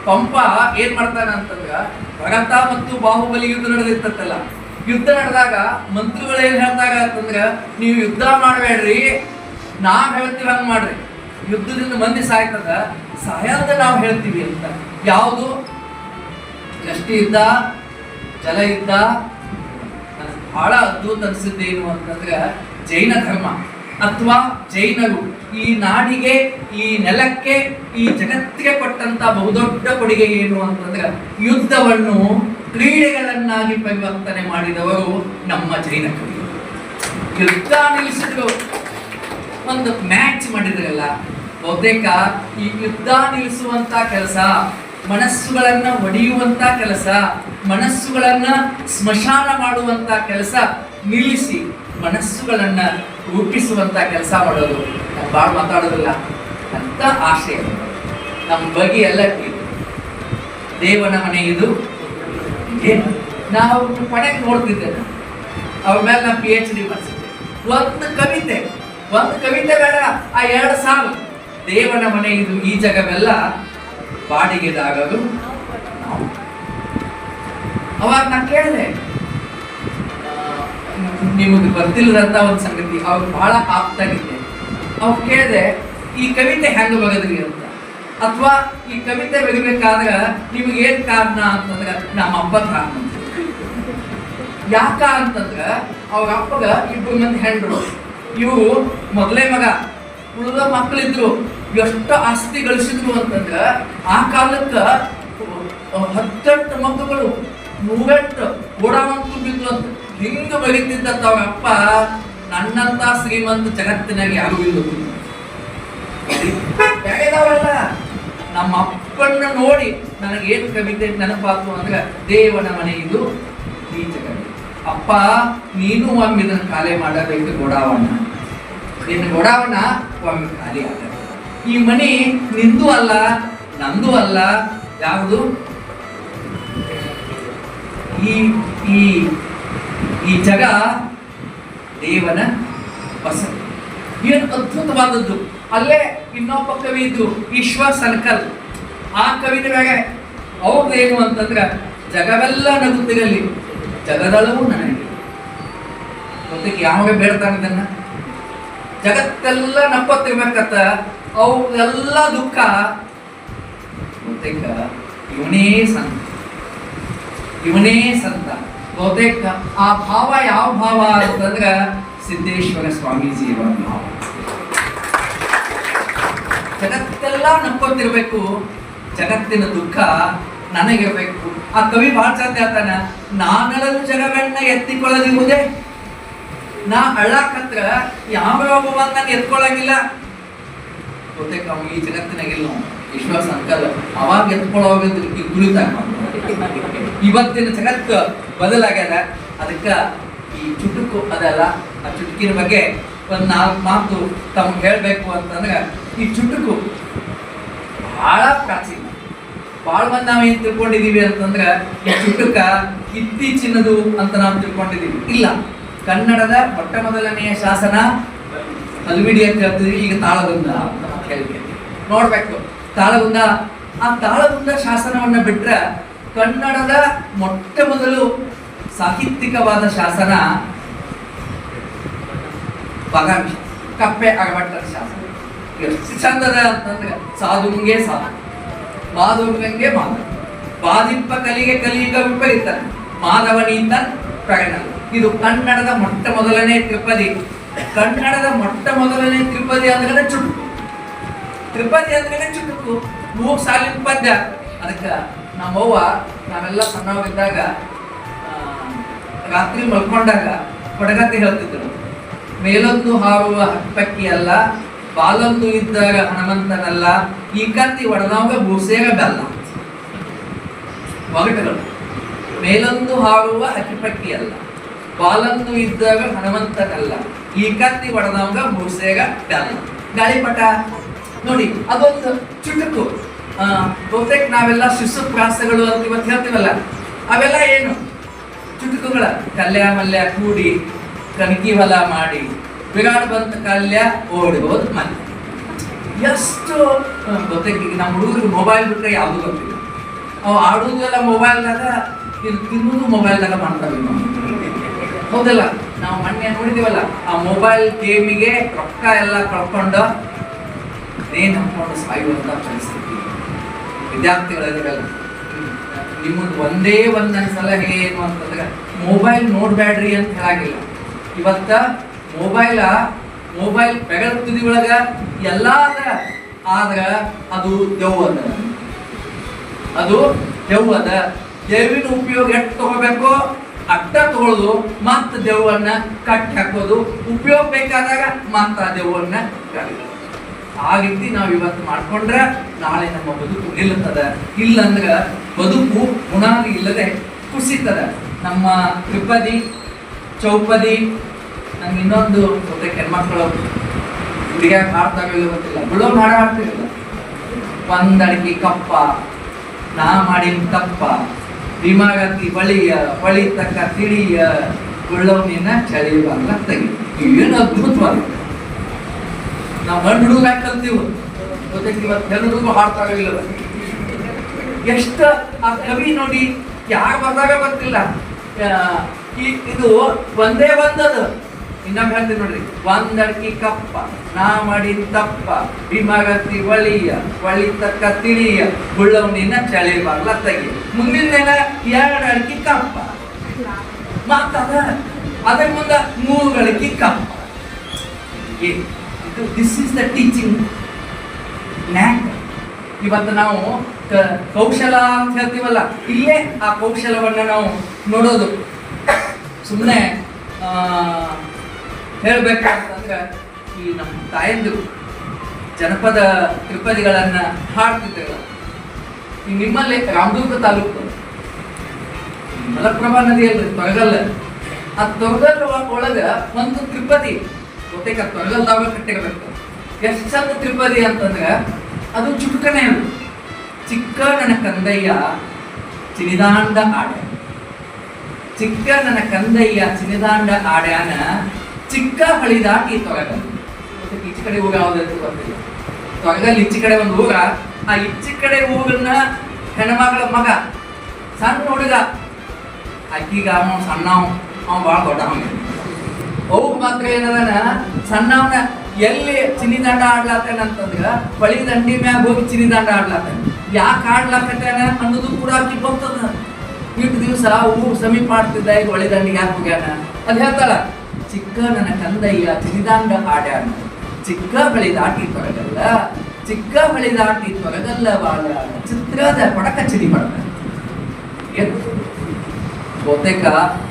ಪಂಪ ಏನ್ ಮಾಡ್ತಾನ ಅಂತಂದ್ರ, ಭರತ ಮತ್ತು ಬಾಹುಬಲಿ ಯುದ್ಧ ನಡೆದಿರ್ತಲ್ಲ, ಯುದ್ಧ ನಡೆದಾಗ ಮಂತ್ರಿಗಳು ಏನ್ ಹೇಳ್ತಾರ ಅಂತಂದ್ರ, ನೀವು ಯುದ್ಧ ಮಾಡಬೇಡ್ರಿ, ನಾವ್ ಹೇಳ್ತೀವಿ ಹಂಗ ಮಾಡ್ರಿ, ಯುದ್ಧದಿಂದ ಮಂದಿ ಸಾಯ್ತದ, ಸಾಯದ ನಾವು ಹೇಳ್ತೀವಿ ಅಂತ. ಯಾವುದು? ದೃಷ್ಟಿ ಯುದ್ಧ, ಜಲ ಯುದ್ಧ. ಬಹಳ ಅದ್ಭುತ ಅನ್ಸಿದ್ದೇನು ಅಂತಂದ್ರೆ, ಜೈನ ಧರ್ಮ ಅಥವಾ ಜೈನರು ಈ ನಾಡಿಗೆ, ಈ ನೆಲಕ್ಕೆ, ಈ ಜಗತ್ತಿಗೆ ಕೊಟ್ಟಂತ ಬಹುದೊಡ್ಡ ಕೊಡುಗೆ ಏನು ಅಂತಂದ್ರೆ, ಯುದ್ಧವನ್ನು ಕ್ರೀಡೆಗಳನ್ನಾಗಿ ಪರಿವರ್ತನೆ ಮಾಡಿದವರು ನಮ್ಮ ಜೈನ ಕವಿಗಳು. ಯುದ್ಧ ನಿಲ್ಲಿಸಿದ್ರು, ಒಂದು ಮ್ಯಾಚ್ ಮಾಡಿದ್ರಲ್ಲ. ಬಹುತೇಕ ಈ ಯುದ್ಧ ನಿಲ್ಲಿಸುವಂತ ಕೆಲಸ, ಮನಸ್ಸುಗಳನ್ನ ಒಡೆಯುವಂತ ಕೆಲಸ, ಮನಸ್ಸುಗಳನ್ನ ಸ್ಮಶಾನ ಮಾಡುವಂತ ಕೆಲಸ ನಿಲ್ಲಿಸಿ ಮನಸ್ಸುಗಳನ್ನ ರೂಪಿಸುವಂತ ಕೆಲಸ ಮಾಡೋದು. ನಾವು ಭಾಳ ಮಾತಾಡೋದಿಲ್ಲ ಅಂತ ಆಶಯ ನಮ್ಮ ಬಗ್ಗೆ ಎಲ್ಲ ದೇವನ ಮನೆ ಇದು. ನಾವು ಪಡೆಗೆ ನೋಡ್ತಿದ್ದೇನೆ, ಅವ್ರ ಮೇಲೆ ನಾವು PhD ಮಾಡಿಸಿದ್ದೆ. ಒಂದು ಕವಿತೆ ಬೇಡ, ಆ 2 ಸಾಲು, ದೇವನ ಮನೆ ಇದು ಈ ಜಗವೆಲ್ಲ ಬಾಡಿಗೆದಾಗದು ನಾವು. ಅವಾಗ ನಾ ಕೇಳಿದೆ, ನಿಮಗೆ ಗೊತ್ತಿಲ್ಲದಂತ ಒಂದು ಸಂಗತಿ, ಅವ್ರು ಬಹಳ ಆಪ್ತಾಗಿದ್ದೆ. ಅವ್ರು ಕೇಳಿದೆ, ಈ ಕವಿತೆ ಹೆಂಗ ಬಗದ್ರಿ ಅಂತ, ಅಥವಾ ಈ ಕವಿತೆ ಬರಿಬೇಕಾದ್ರೆ ನಿಮ್ಗೆ ಏನ್ ಕಾರಣ ಅಂತಂದ್ರೆ, ನಮ್ಮ ಅಪ್ಪ ಕಾರಣ. ಯಾಕ ಅಂತಂದ್ರ ಅವ್ರ ಅಪ್ಪಗ 2 ಮಂದಿ ಹೆಂಡ್ರು, ಇವರು ಮೊದಲೇ ಮಗ, ಉಳಿದ ಮಕ್ಕಳಿದ್ರು. ಎಷ್ಟು ಆಸ್ತಿ ಗಳಿಸಿದ್ರು ಅಂತಂದ್ರ, ಆ ಕಾಲಕ್ಕ 18 ಮಕ್ಕಳು 108 ಓಡಾವಂತೂ ಬಿದ್ದು ಅಂತ ಹಿಂಗ ಬರೀತಿದ್ದ ಅವ್ರ ಅಪ್ಪ. ನನ್ನಂತ ಶ್ರೀಮಂತ ಜಗತ್ತಿನಾಗ ಯಾರು ಇಲ್ಲ. ನಮ್ಮ ಅಪ್ಪನ್ನ ನೋಡಿ ನನಗೇನು ಕವಿತೆ ನೆನಪಾತು ಅಂದ್ರೆ, ದೇವನ ಮನೆ ಇದು ಈ ಜಗತ್ತು. ಅಪ್ಪ, ನೀನು ಒಮ್ಮೆ ಇದನ್ನು ಖಾಲಿ ಮಾಡಬೇಕು, ಗೋಡಾವಣ, ನಿನ್ನ ಗೋಡಾವಣ ಒಮ್ಮೆ ಖಾಲಿ ಆಗಬೇಕು. ಈ ಮನೆ ನಿಂದು ಅಲ್ಲ, ನಂದು ಅಲ್ಲ, ಯಾವುದು? ಈ ಜಗ ದೇವನ ವಸತಿ. ಏನು ಅದ್ಭುತವಾದದ್ದು. ಅಲ್ಲೇ ಇನ್ನೊಬ್ಬ ಕವಿ ಇದ್ರು, ಈಶ್ವರ್ ಸನ್ಕಲ್. ಆ ಕವಿತೆಯಾಗ ಅವ್ರದ್ದು ಏನು ಅಂತಂದ್ರೆ, ಜಗವೆಲ್ಲ ನಗುತ್ತಿರಲಿ, ಜಗದಳವು ನನಗೆ. ಜೊತೆಗೆ ಯಾವಾಗ ಬೇಡ್ತಾನೆ ಇದನ್ನ? ಜಗತ್ತೆಲ್ಲ ನಕ್ಕೊತ್ತಿರ್ಬೇಕತ್ತ ಅವು ಎಲ್ಲ ದುಃಖ ಬಹುತೇಕ ಇವನೇ ಸಂತ, ಇವನೇ ಸಂತ. ಬಹುತೇಕ ಆ ಭಾವ ಯಾವ ಭಾವ ಅಂತಂದ್ರ ಸಿದ್ದೇಶ್ವರ ಸ್ವಾಮೀಜಿಯವರ ಭಾವ. ಜಗತ್ತೆಲ್ಲ ನಕ್ಕೊತಿರ್ಬೇಕು, ಜಗತ್ತಿನ ದುಃಖ ನನಗಿರ್ಬೇಕು. ಆ ಕವಿ ಬಹಳ ಚಂದ ಹೇಳ್ತಾನ, ನಾನಳಲು ಜಗವೆನ್ನ ಎತ್ತಿಕೊಳ್ಳದಿರುವುದೇ. ನಾ ಅಳ್ಳಾಕತ್ರ ಯಾವ ಒಬ್ಬ ಎತ್ಕೊಳ್ಳಂಗಿಲ್ಲ. ಬಹುತೇಕ ಅವ ಈ ಜಗತ್ತಿನಾಗಿಲ್ಲ, ವಿಶ್ವಾಸ ಅಂಕಲ್ ಅವಾಗ ಎತ್ಕೊಳ್ಳೋಗಿದ್ರು ಈ ಗುರುತಾಗ. ಇವತ್ತಿನ ಜಗತ್ತು ಬದಲಾಗ್ಯದ. ಅದಕ್ಕ ಈ ಚುಟುಕು ಅದಲ್ಲ, ಆ ಚುಟುಕಿನ ಬಗ್ಗೆ ಒಂದ್ 4 ಮಾತು ತಮ್ಗೆ ಹೇಳ್ಬೇಕು ಅಂತಂದ್ರೆ, ಈ ಚುಟುಕು ಬಹಳ ಪ್ರಾಚೀನ. ಬಹಳ ಮಂದಿ ನಾವೇನ್ ತಿಳ್ಕೊಂಡಿದೀವಿ ಅಂತಂದ್ರ ಈ ಚುಟುಕ ಇತ್ತೀಚಿನದು ಅಂತ ನಾವು ತಿಳ್ಕೊಂಡಿದೀವಿ. ಇಲ್ಲ, ಕನ್ನಡದ ಮೊಟ್ಟ ಮೊದಲನೆಯ ಶಾಸನ ಹಲ್ಮಿಡಿ ಅಂತ ಹೇಳ್ತಿದ್ವಿ, ಈಗ ತಾಳಗುಂದ ಅಂತ ಹೇಳ್ತೀವಿ. ನೋಡ್ಬೇಕು ತಾಳಗುಂದ. ಆ ತಾಳಗುಂದ ಶಾಸನವನ್ನ ಬಿಟ್ರೆ ಕನ್ನಡದ ಮೊಟ್ಟ ಮೊದಲು ಸಾಹಿತ್ಯಿಕವಾದ ಶಾಸನ ಬಾದಾಮಿ ಕಪ್ಪೆ ಅಗಭಟ್ಟರ ಶಾಸನ. ಎಷ್ಟು ಚಂದದ ಅಂತಂದ್ರೆ, ಸಾಧುಂಗೆ ಸಾಧು, ಮಾಧುಂಗಂಗೆ ಮಾಧವ, ಬಾದಿಪ್ಪ ಕಲಿಗೆ ಕಲಿಯುಗ ವಿಪರೀತ, ಮಾಧವನೀತ ಪ್ರಗಣ. ಇದು ಕನ್ನಡದ ಮೊಟ್ಟ ಮೊದಲನೇ ತ್ರಿಪದಿ. ಕನ್ನಡದ ಮೊಟ್ಟ ಮೊದಲನೇ ತ್ರಿಪದಿ ಅಂದ್ರೆ ಚುಟುಕು. ತ್ರಿಪದಿ ಅಂದ್ರೆ ಚುಟುಕು, 3 ಸಾಲಿನ ಪದ್ಯ. ಅದಕ್ಕೆ ನಮ್ಮವ್ವ ನಾವೆಲ್ಲ ಸಣ್ಣವಾಗಿದ್ದಾಗ ರಾತ್ರಿ ಮಲ್ಕೊಂಡಾಗ ಕೊಡಗತೆ ಹೇಳ್ತಿದ್ರು, ಮೇಲೊಂದು ಹಾರುವ ಹಕ್ಕಿ ಅಲ್ಲ, ಬಾಲೊಂದು ಇದ್ದಾಗ ಹನುಮಂತನಲ್ಲ, ಈ ಕತ್ತಿ ಒಡದವಾಗ ಬೂಸೇಗ ಬೆಲ್ಲ. ಒಗಟಗಳು. ಮೇಲೊಂದು ಹಾರುವ ಹಕ್ಕಿಪಕ್ಕಿ ಅಲ್ಲ, ಬಾಲೊಂದು ಇದ್ದಾಗ ಹನುಮಂತನಲ್ಲ, ಈ ಕತ್ತಿ ಒಡದವಾಗ ಬೂಸೇಗ ಬೆಲ್ಲ. ಗಾಳಿಪಟ ನೋಡಿ, ಅದೊಂದು ಚುಟುಕು. ಬಹುತೇಕ ನಾವೆಲ್ಲ ಶಿಶು ಪ್ರಾಸಗಳು ಅಂತ ಇವತ್ತು ಹೇಳ್ತೀವಲ್ಲ, ಅವೆಲ್ಲ ಏನು ಚುಟುಕುಗಳ. ಕಲ್ಯ ಮಲ್ಯ ಕೂಡಿ ಕಣಕಿ ಹೊಲ ಮಾಡಿ, ವಿರಾಟ್ ಬಂತ ಕಲ್ಯ ಓಡಿ ಹೋದ್ ಮನೆ. ಎಷ್ಟು ಬಹುತೇಕ ನಮ್ಮ ಹುಡುಗರಿಗೆ ಮೊಬೈಲ್ ಬಿಟ್ರೆ ಯಾವುದು ಗೊತ್ತಿಲ್ಲ. ಅವು ಆಡುವುದೆಲ್ಲ ಮೊಬೈಲ್ದಾಗ, ಇದು ತಿನ್ನುವುದು ಮೊಬೈಲ್ದಾಗ ಮಾಡ್ತಾವೆ. ಹೌದಲ್ಲ, ನಾವು ಮೊನ್ನೆ ನೋಡಿದೀವಲ್ಲ, ಆ ಮೊಬೈಲ್ ಗೇಮಿಗೆ ರೊಕ್ಕ ಎಲ್ಲ ಕಳ್ಕೊಂಡು ಏನ್ ಹಾಕೊಂಡು ಸಾಯುವಂತ ಪರಿಸ್ಥಿತಿ ವಿದ್ಯಾರ್ಥಿಗಳಿರಲ್ಲ. ನಿಮ್ಮದು ಒಂದೇ ಒಂದು ಸಲಹೆ ಏನು ಅಂತಂದ್ರೆ, ಮೊಬೈಲ್ ನೋಡ್ಬ್ಯಾಡ್ರಿ ಅಂತ ಹೇಳಾಗಿಲ್ಲ. ಇವತ್ತ ಮೊಬೈಲ್ ಬೆಗಳ ತುದಿ ಒಳಗ ಎಲ್ಲ ಆದ್ರ ಅದು ದೆವ್ವದ, ಅದು ದೆವ್ವದ. ದೇವಿನ ಉಪಯೋಗ ಎಷ್ಟು ತಗೋಬೇಕು ಅಟ್ಟ ತಗೊಳ್ಳೋದು, ಮತ್ತ ದೆವ್ವನ್ನ ಕಟ್ಟಿ ಹಾಕೋದು, ಉಪಯೋಗ ಬೇಕಾದಾಗ ಮತ್ತ ಆ ದೆವ್ವನ್ನ ಆ ರೀತಿ ನಾವು ಇವತ್ತು ಮಾಡ್ಕೊಂಡ್ರೆ ನಾಳೆ ನಮ್ಮ ಬದುಕು ನಿಲ್ಲುತ್ತದ. ಇಲ್ಲಂದ್ರ ಬದುಕು ಗುಣಾದಿ ಇಲ್ಲದೆ ಕುಸಿತದ. ನಮ್ಮ ತ್ರಿಪದಿ ಚೌಪದಿ, ನಂಗೆ ಇನ್ನೊಂದು ಜೊತೆ ಹೆಣ್ಮಕ್ಳು ಹುಡುಗಿಯಾಗ ಹಾಡ್ತಾವಿಲ್ಲ ಗೊತ್ತಿಲ್ಲ, ಬಿಳೋನ್ ಹಾಡ ಹಾಡ್ತಿರಲಿಲ್ಲ. ಒಂದಡಿಕೆ ಕಪ್ಪ ನಾ ಮಾಡಿನ ತಪ್ಪ, ಭೀಮಾಗತಿ ಬಳಿಯ ಬಳಿ ತಕ್ಕ ತಿಳಿಯ, ಬಿಳೋನಿನ ಚಳಿಬಲ್ಲ ತೆಗಿ. ಏನು ಅದ್ಭುತವಾದ. ನಾವು ಗಂಡು ಹುಡುಗ ಕಲ್ತೀವಿ, ಜೊತೆಗೆ ಇವತ್ತು ಹೆಣ್ಣು ಹುಡುಗ ಹಾಡ್ತಾವಿಲ್ಲ. ಎಷ್ಟು ಆ ಕವಿ ನೋಡಿ, ಯಾರು ಬಂದಾಗ ಗೊತ್ತಿಲ್ಲ. ಇದು ಒಂದೇ ಬಂದದು. ಇನ್ನೊಮ್ಮೆ ಹೇಳ್ತೀನಿ ನೋಡ್ರಿ, ಒಂದಡ್ಕಿ ಕಪ್ಪ ನಾ ಮಾಡಿನ ತಪ್ಪ, ಭೀಮಾಗತಿ ಬಳಿಯ ಬಳಿ ತಕ್ಕ ತಿಳಿಯ, ಗುಳ್ಳವನಿನ ಚಳಿ ಬರ್ಲ ತೆಗಿ. ಮುಂದಿನ 2 ಅಡ್ಕಿ ಕಪ್ಪ, ಮಾತದ ಅದ್ರ ಮುಂದೆ 3 ಅಡ್ಕಿ ಕಪ್ಪ. ದಿಸ್ ಇಸ್ ದ ಟೀಚಿಂಗ್ ನ್ಯಾಕ್. ಇವತ್ತು ನಾವು ಕೌಶಲ ಅಂತ ಹೇಳ್ತೀವಲ್ಲ, ಇಲ್ಲೇ ಆ ಕೌಶಲವನ್ನ ನಾವು ನೋಡೋದು. ಸುಮ್ಮನೆ ಹೇಳ್ಬೇಕಂತಂದ್ರೆ, ಈ ನಮ್ಮ ತಾಯಂದು ಜನಪದ ತ್ರಿಪದಿಗಳನ್ನ ಹಾಡ್ತಿದ್ದೇವೆ. ಈ ನಿಮ್ಮಲ್ಲಿ ರಾಮದುರ್ಗ ತಾಲೂಕು ಮಲಪ್ರಭಾ ನದಿಯಲ್ಲಿ ತೊರಗಲ್, ಆ ತೊರಗಲ್ ಒಳಗ ಒಂದು ತ್ರಿಪದಿ ಬಹುತೇಕ ತೊರಗಲ್ದಾಗ ಕಟ್ಟಿರಬೇಕು. ಎಷ್ಟು ಚಂದ ತ್ರಿಪದಿ ಅಂತಂದ್ರೆ, ಅದು ಚುಟುಕನೇ. ಅದು ಚಿಕ್ಕ ನನ್ನ ಕಂದಯ್ಯ ಚಿನಿದಾಂಡ ಆಡ, ಚಿಕ್ಕ ನನ್ನ ಕಂದಯ್ಯ ಚಿನಿದಾಂಡ ಆಡ್ಯಾನ, ಚಿಕ್ಕ ಹಳಿ ದಾಟಿ ತೊರಗಲ್. ಈಚೆ ಕಡೆ ಊರ ಯಾವ್ದು ಗೊತ್ತಿಲ್ಲ. ತೊರಗಲ್ ಈಚೆ ಕಡೆ ಒಂದು ಊರ, ಆ ಈಚೆ ಕಡೆ ಊರನ್ನ ಹೆಣ್ಮಗಳ ಮಗ ಸಣ್ಣ ಹುಡುಗ, ಆಕೀಗ ಅವ ಸಣ್ಣ, ಅವ ಭಾಳ ದೊಡ್ಡ. ಅವು ಮಾತ್ರ ಏನದನ ಸಣ್ಣವನ ಎಲ್ಲಿ ಚಿನ್ನಿದಾಂಡ ಆಡ್ಲಾತೇನಂತಂದ್ರ ಹೊಳಿ ದಂಡಿ ಮ್ಯಾಗ ಹೋಗಿ ಚಿನ್ನಿದಾಂಡ ಆಡ್ಲಾತೇನೆ. ಯಾಕೆ ಆಡ್ಲಾಕತ್ತೇನ ಅನ್ನೋದು ಕೂಡ ಆಕಿ ಗೊತ್ತದ. ಇಟ್ಟು ದಿವಸ ಊರು ಸಮೀಪ ಆಡ್ತಿದ್ದ, ಈಗ ಹೊಳಿ ದಂಡಿಗೆ ಯಾಕೆ ಹೋಗ್ಯಾನ ಅದು ಹೇಳ್ತಾಳ. ಚಿಕ್ಕ ನನ್ನ ಕಂದಯ್ಯ ಚಿನ್ನಿದಾಂಡ ಆಡ್ಯಾನ, ಚಿಕ್ಕ ಬಳಿ ದಾಟಿ ತೊರಗಲ್ಲ, ಚಿಕ್ಕ ಬಳಿ ದಾಟಿ ತೊರಗಲ್ಲ ಬಾಳ ಚಿತ್ರದ ಕೊಡಕ ಚಿನಿ ಮಾಡ್ತಾನೆ. ಬಹುತೇಕ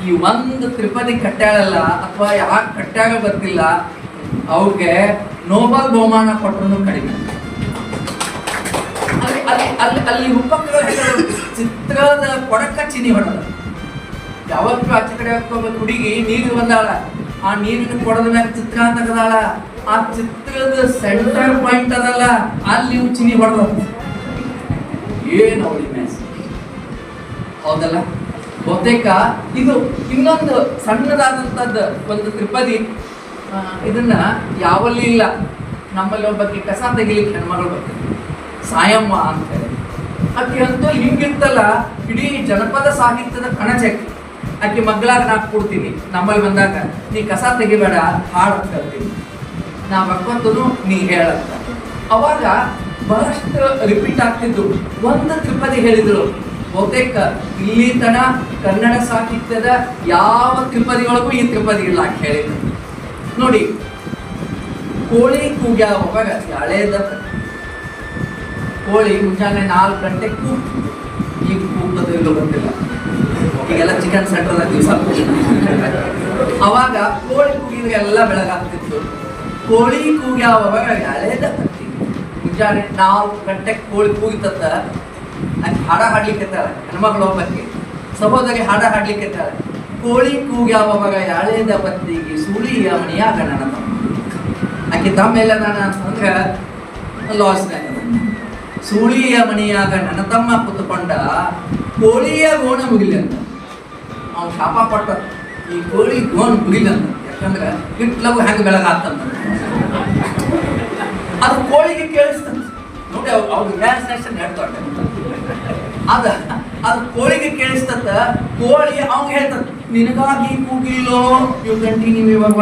ಈ ಒಂದು ತ್ರಿಪದಿ ಕಟ್ಟ್ಯಾಳಲ್ಲ ಅಥವಾ ಯಾಕೆ ಕಟ್ಟ್ಯಾಗ ಗೊತ್ತಿಲ್ಲ, ಅವ್ರಿಗೆ ನೋಬಲ್ ಬಹುಮಾನ ಕೊಟ್ಟರು ಕಡಿಮೆ. ಅಲ್ಲಿ ಉಪಕರಣ ಚಿತ್ರದ ಕೊಡಕ ಚಿನಿ ಹೊಡೆದ. ಯಾವತ್ತೂ ಆಚೆ ಕಡೆ ಹಾಕೋಬೇಕು ಹುಡುಗಿ ನೀರು ಬಂದಾಳ, ಆ ನೀರಿನ ಕೊಡದ ಮ್ಯಾಗ ಚಿತ್ರ ತೆಗದಾಳ, ಆ ಚಿತ್ರದ ಸೆಂಟರ್ ಪಾಯಿಂಟ್ ಅದಲ್ಲ ಅಲ್ಲಿ ಚಿನಿ ಹೊಡೆದ. ಏನು ಅವಳಿ ಮ್ಯಾಚ್ ಹೌದಲ್ಲ. ಬಹುತೇಕ ಇದು ಇನ್ನೊಂದು ಸಣ್ಣದಾದಂಥದ್ದು ಒಂದು ತ್ರಿಪದಿ. ಇದನ್ನ ಯಾವಲ್ಲಿ ಇಲ್ಲ. ನಮ್ಮಲ್ಲಿ ಒಬ್ಬಕ್ಕೆ ಕಸ ತೆಗಿಲಿಕ್ಕೆ ಹೆಣ್ಮಗಳು ಬರ್ತದೆ, ಸಾಯಮ್ಮ ಅಂತ ಹೇಳಿ. ಆಕೆ ಅಂತೂ ಹಿಂಗಿರ್ತಲ್ಲ, ಇಡೀ ಜನಪದ ಸಾಹಿತ್ಯದ ಕಣಚಕ್ಕೆ ಆಕೆ ಮಗ್ಳಾಗ ನಾ ಕೊಡ್ತೀನಿ. ನಮ್ಮಲ್ಲಿ ಬಂದಾಗ ನೀ ಕಸ ತೆಗಿಬೇಡ, ಹಾಡು ಅಂತ ಹೇಳ್ತೀನಿ, ನಾ ಬರ್ಕೊತನು ನೀ ಹೇಳಂತ. ಅವಾಗ ಬಹಳಷ್ಟು ರಿಪೀಟ್ ಆಗ್ತಿದ್ದು. ಒಂದು ತ್ರಿಪದಿ ಹೇಳಿದ್ರು. ಬಹುತೇಕ ಇಲ್ಲಿ ತನ ಕನ್ನಡ ಸಾಹಿತ್ಯದ ಯಾವ ತ್ರಿಪದಿಗಳಿಗೂ ಈ ತ್ರಿಪದಿ ಇಲ್ಲ ಹೇಳಿದ್ರು. ನೋಡಿ, ಕೋಳಿ ಕೂಗ್ಯಾವಾಗ ಹಳೇದ ಕೋಳಿ ಮುಂಜಾನೆ 4 ಗಂಟೆಗೆ ಕೂಗ್ತಿತ್ತು. ಈಗ ಕೂಗ್ತದೋ ಇಲ್ಲೋ ಗೊತ್ತಿಲ್ಲ, ಈಗೆಲ್ಲ ಚಿಕನ್ ಸೆಂಟರ್ ದಿವಸ. ಅವಾಗ ಕೋಳಿ ಕೂಗಿದ್ರೆ ಎಲ್ಲ ಬೆಳಗಾಗ್ತಿತ್ತು. ಕೋಳಿ ಕೂಗ್ಯಾವಾಗ ಹಳೇದ ಕತ್ತಿ ಮುಂಜಾನೆ 4 ಗಂಟೆಗೆ ಕೋಳಿ ಕೂಗಿತತ್ತ. ಆಕೆ ಹಾಡ ಹಾಡ್ಲಿಕ್ಕೆ ಹೆಣ್ಮಗಳು ಒಬ್ಬಕ್ಕೆ ಸಹೋದರಿ ಹಾಡ ಹಾಡ್ಲಿಕ್ಕೆ ಕೋಳಿ ಕೂಗ್ಯಾವಾಗ ಯಾಳೇದ ಬತ್ತಿಗೆ ಸುಳಿಯ ಮಣಿಯಾಗ ನನ್ನ ತಮ್ಮ. ಆಕೆ ತಮ್ಮ ಎಲ್ಲ ನಾನು ಅಂತಂದ್ರೆ ಲಾಸ್ ಸುಳಿಯ ಮಣಿಯಾಗ ನನ್ನ ತಮ್ಮ ಕುತ್ಕೊಂಡ ಕೋಳಿಯ ಗೋಣ ಮುಗಿಲಿ ಅಂತ ಅವ್ನು ಶಾಪ ಪಟ್ಟ. ಈ ಕೋಳಿ ಗೋಣ ಮುಗಿಲಿ ಅಂತ, ಯಾಕಂದ್ರೆ ಹಿಟ್ಲಗು ಹೆಂಗೆ ಬೆಳಗಾಗ್ತಂತ ಅದು ಕೋಳಿಗೆ ಕೇಳಿಸ್ತಂತ. ನೋಡಿ ಅವ್ರ ಇಮ್ಯಾಜಿನೇಷನ್ ಹೇಳ್ತಾರೆ. ಅದು ಕೋಳಿಗೆ ಕೇಳಿಸ್ತತ್ತ. ಕೋಳಿ ಅವ್ನು ಹೇಳ್ತದ, ನಿನಗಾಗಿ ಕೂಗಿಲ್ಲೋ ಯು ಕಂಟಿನ್ಯೂ ಇವಾಗ.